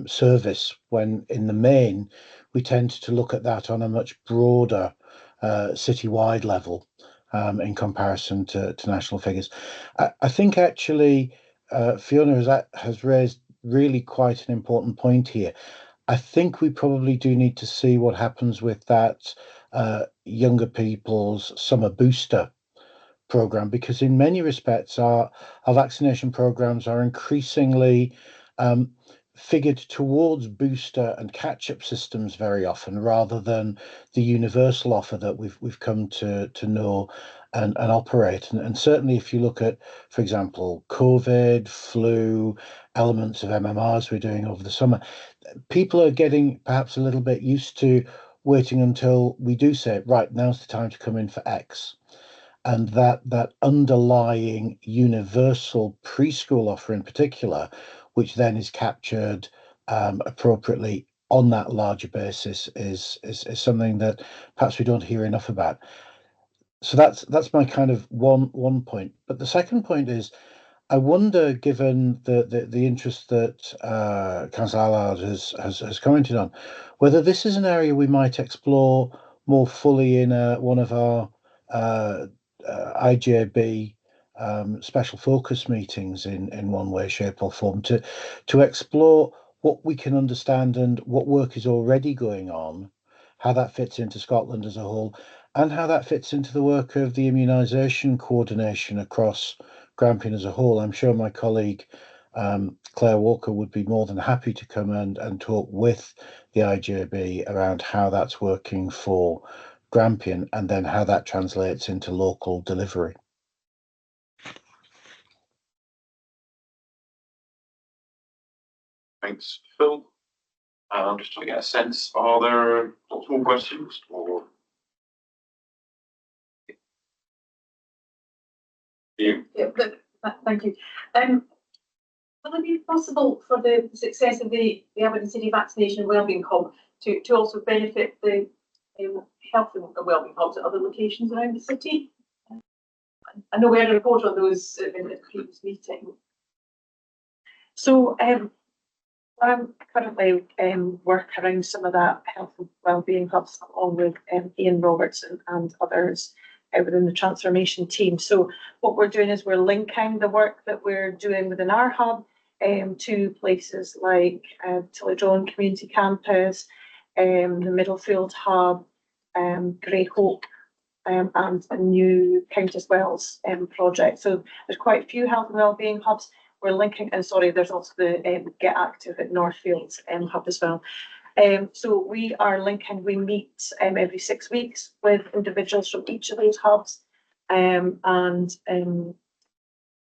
service, when in the main we tend to look at that on a much broader citywide level in comparison to national figures. I think actually Fiona has raised really quite an important point here. I think we probably do need to see what happens with that younger people's summer booster program, because in many respects our vaccination programs are increasingly figured towards booster and catch-up systems very often, rather than the universal offer that we've come to know and operate. And certainly if you look at, for example, COVID, flu, elements of MMRs we're doing over the summer, people are getting perhaps a little bit used to waiting until we do say, right, now's the time to come in for X. And that underlying universal preschool offer in particular, which then is captured appropriately on that larger basis, is something that perhaps we don't hear enough about. So that's my kind of one point. But the second point is, I wonder, given the interest that Councillor Allard has commented on, whether this is an area we might explore more fully in one of our IJB special focus meetings in one way, shape or form, to explore what we can understand and what work is already going on, how that fits into Scotland as a whole, and how that fits into the work of the immunisation coordination across Grampian as a whole. I'm sure my colleague Claire Walker would be more than happy to come and talk with the IJB around how that's working for Grampian and then how that translates into local delivery. Thanks, Phil. I'm just trying to get a sense, are there lots more questions or? You? Yeah, thank you. Will it be possible for the success of the Aberdeen City Vaccination and Wellbeing Hub to also benefit the health and wellbeing hubs at other locations around the city? I know we had a report on those in the previous meeting. So I'm currently work around some of that health and wellbeing hubs along with Ian Robertson and others within the transformation team. So what we're doing is we're linking the work that we're doing within our hub to places like Tillydron Community Campus, the Middlefield Hub, Grey Hope, and a new Countess Wells project. So there's quite a few health and wellbeing hubs. We're linking, and sorry, there's also the Get Active at Northfields hub as well. So we are linking, we meet every 6 weeks with individuals from each of those hubs. For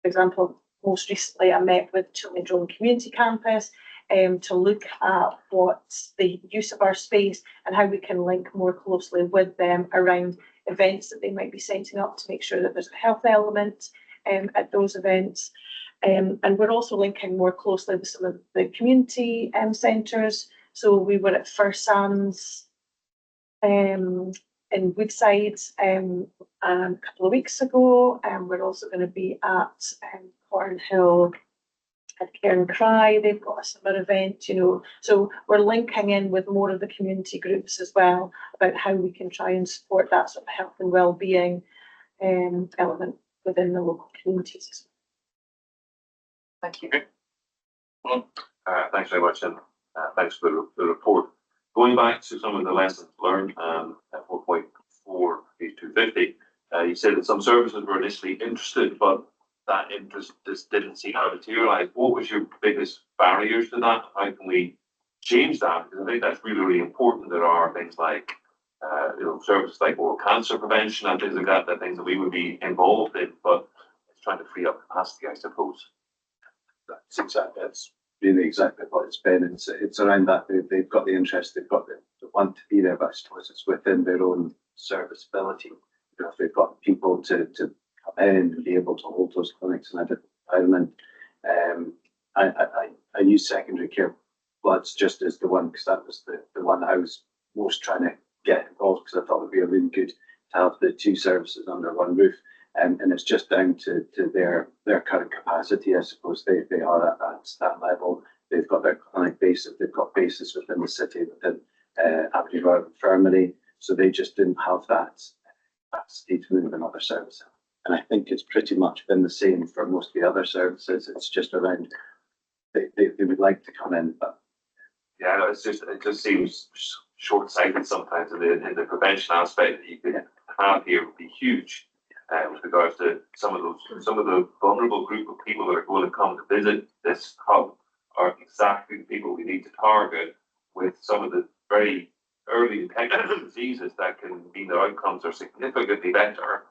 example, most recently I met with Tillydron Community Campus to look at what's the use of our space and how we can link more closely with them around events that they might be setting up to make sure that there's a health element at those events. And we're also linking more closely with some of the community centres. So we were at First Sands in Woodside a couple of weeks ago, and we're also going to be at Cornhill at Cairncry. They've got a summer event, you know. So we're linking in with more of the community groups as well about how we can try and support that sort of health and well-being element within the local communities. Thank you. Well, thanks very much, and thanks for the report. Going back to some of the lessons learned at 4.4, page 250, you said that some services were initially interested, but that interest just didn't seem to materialise. What was your biggest barriers to that? How can we change that? Because I think that's really, really important. There are things like services like oral cancer prevention and things like that, that things that we would be involved in, but it's trying to free up capacity, I suppose. That's really exactly what it's been. It's around that they've got the interest, they've got the want to be there, but I suppose it's within their own serviceability. If they've got people to come in and be able to hold those clinics in a different environment. I use secondary care bloods just as the one, because that was the one I was most trying to get involved, because I thought it would be a really good to have the two services under one roof. And it's just down to their current capacity, I suppose. They are at that level. They've got their clinic bases, they've got bases within the city, within Aberdeen Royal Infirmary, so they just didn't have that capacity to move another service. And I think it's pretty much been the same for most of the other services. It's just around, they would like to come in, but yeah, it just seems short-sighted sometimes in the prevention aspect that you could have here would be huge. With regards to some of the vulnerable group of people that are going to come to visit this hub are exactly the people we need to target with some of the very early detection diseases that can mean their outcomes are significantly better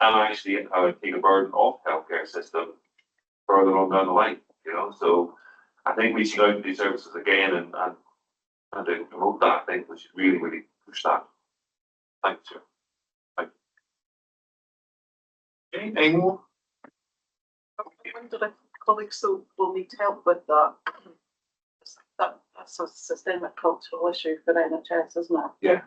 and actually take a burden off healthcare system further on down the line, you know. So I think reaching out to these services again and and to promote that, I think we should really, really push that. Thanks, Chair. Thank you. Okay, any more? I wonder if colleagues will need help with that. That's a systemic cultural issue for NHS, isn't it? Yeah.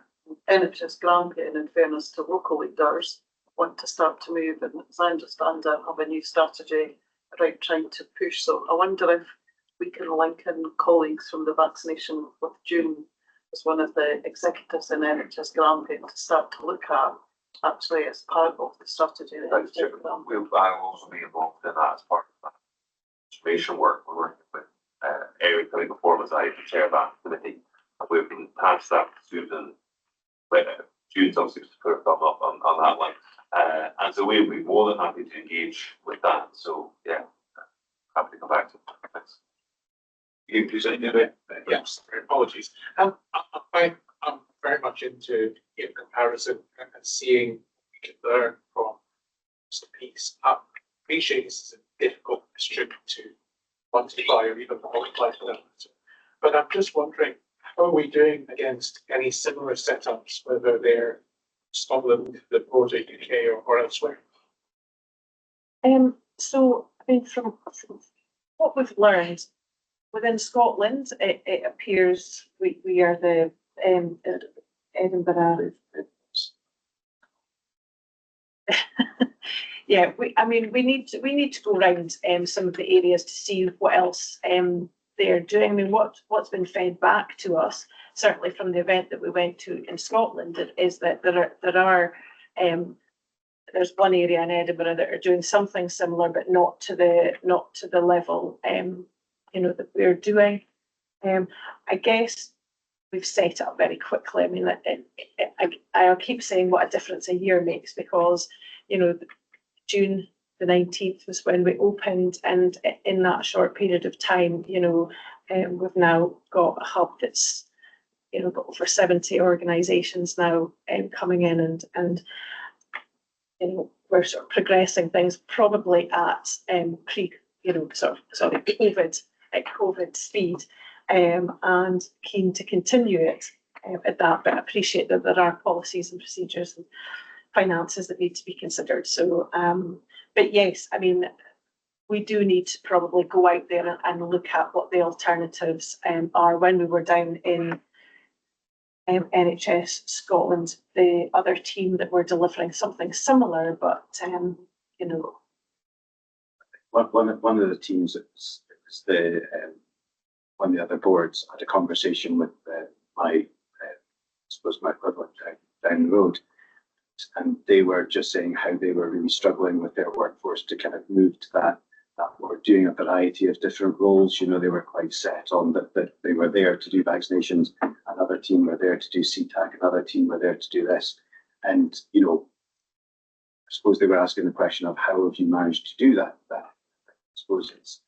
NHS Grampian, in fairness to local leaders, want to start to move, and as I understand it, have a new strategy around trying to push. So I wonder if we can link in colleagues from the vaccination with June as one of the executives in NHS Grampian to start to look at actually as part of the strategy. That's true. I'll also be involved in that as part of that transformation work. We're working with Eric Clinical Performance. I chair of that committee. We've been tasked that Susan. June's obviously to put her thumb up on that one. And so we'll be more than happy to engage with that. So yeah, happy to come back to it. Thanks. You do something about it? Yes, apologies. I'm very much into comparison and seeing what we can learn from the piece. I appreciate this is a difficult question to quantify or even multiply for that. But I'm just wondering, how are we doing against any similar setups, whether they're Scotland, the broader UK, or elsewhere? So, I mean, from what we've learned within Scotland, it appears we are the Edinburgh. Yeah, we need to go around some of the areas to see what else they're doing. I mean, what's been fed back to us, certainly from the event that we went to in Scotland, is that there's one area in Edinburgh that are doing something similar, but not to the level that we're doing. I guess we've set it up very quickly. I mean, I'll keep saying what a difference a year makes, because June the 19th was when we opened, and in that short period of time, we've now got a hub that's got over 70 organisations now coming in, and we're sort of progressing things probably at COVID speed, and keen to continue it at that. But I appreciate that there are policies and procedures and finances that need to be considered. So, but yes, I mean, we do need to probably go out there and look at what the alternatives are. When we were down in NHS Scotland, the other team that were delivering something similar, but one of the teams that was one of the other boards had a conversation with my equivalent down the road, and they were just saying how they were really struggling with their workforce to kind of move to that were doing a variety of different roles. They were quite set on that they were there to do vaccinations, another team were there to do CTAC, another team were there to do this. And, I suppose they were asking the question of how have you managed to do that? I suppose it's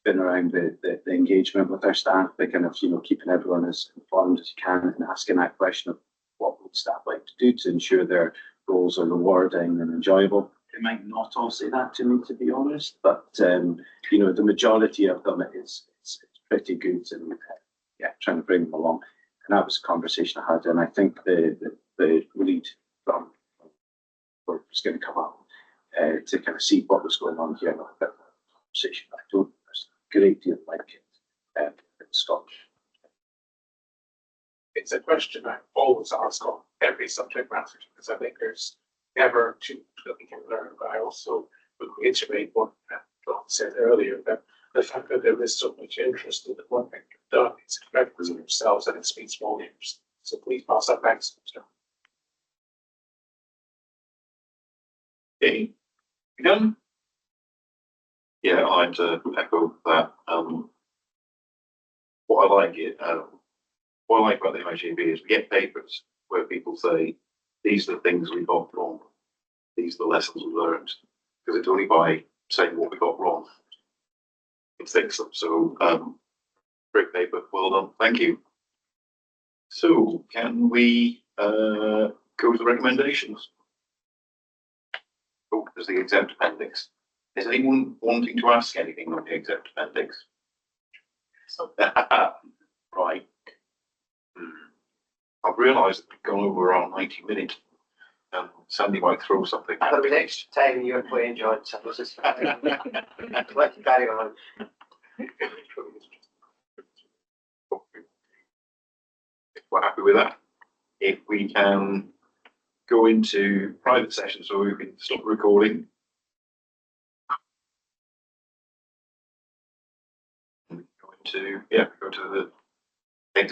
been around the engagement with our staff, the kind of, keeping everyone as informed as you can, and asking that question of what would staff like to do to ensure their roles are rewarding and enjoyable. They might not all say that to me, to be honest, but the majority of them is pretty good, and trying to bring them along. And that was a conversation I had, and I think the lead from was going to come up to kind of see what was going on here and have a bit of a conversation. I don't think there's a great deal like it in Scotland. It's a question I always ask on every subject matter, because I think there's never too much that we can learn. But I also would reiterate what John said earlier, that the fact that there is so much interest in the work that you've done, it's incredible in themselves, and it speaks volumes. So please pass that back to John. Okay, you done? Yeah, I'd echo that. What I like about the IJB is we get papers where people say, these are the things we got wrong, these are the lessons we learned, because it's only by saying what we got wrong we can fix them. So great paper, well done, thank you. So can we go to the recommendations? Oh, there's the exempt appendix. Is anyone wanting to ask anything on the exempt appendix? Right. I've realised that we've gone over our 90 minute. Sandy might throw something. There was extra time you were playing, John, so I was just let you carry on. If we're happy with that, if we can go into private session so we can stop recording. Go to the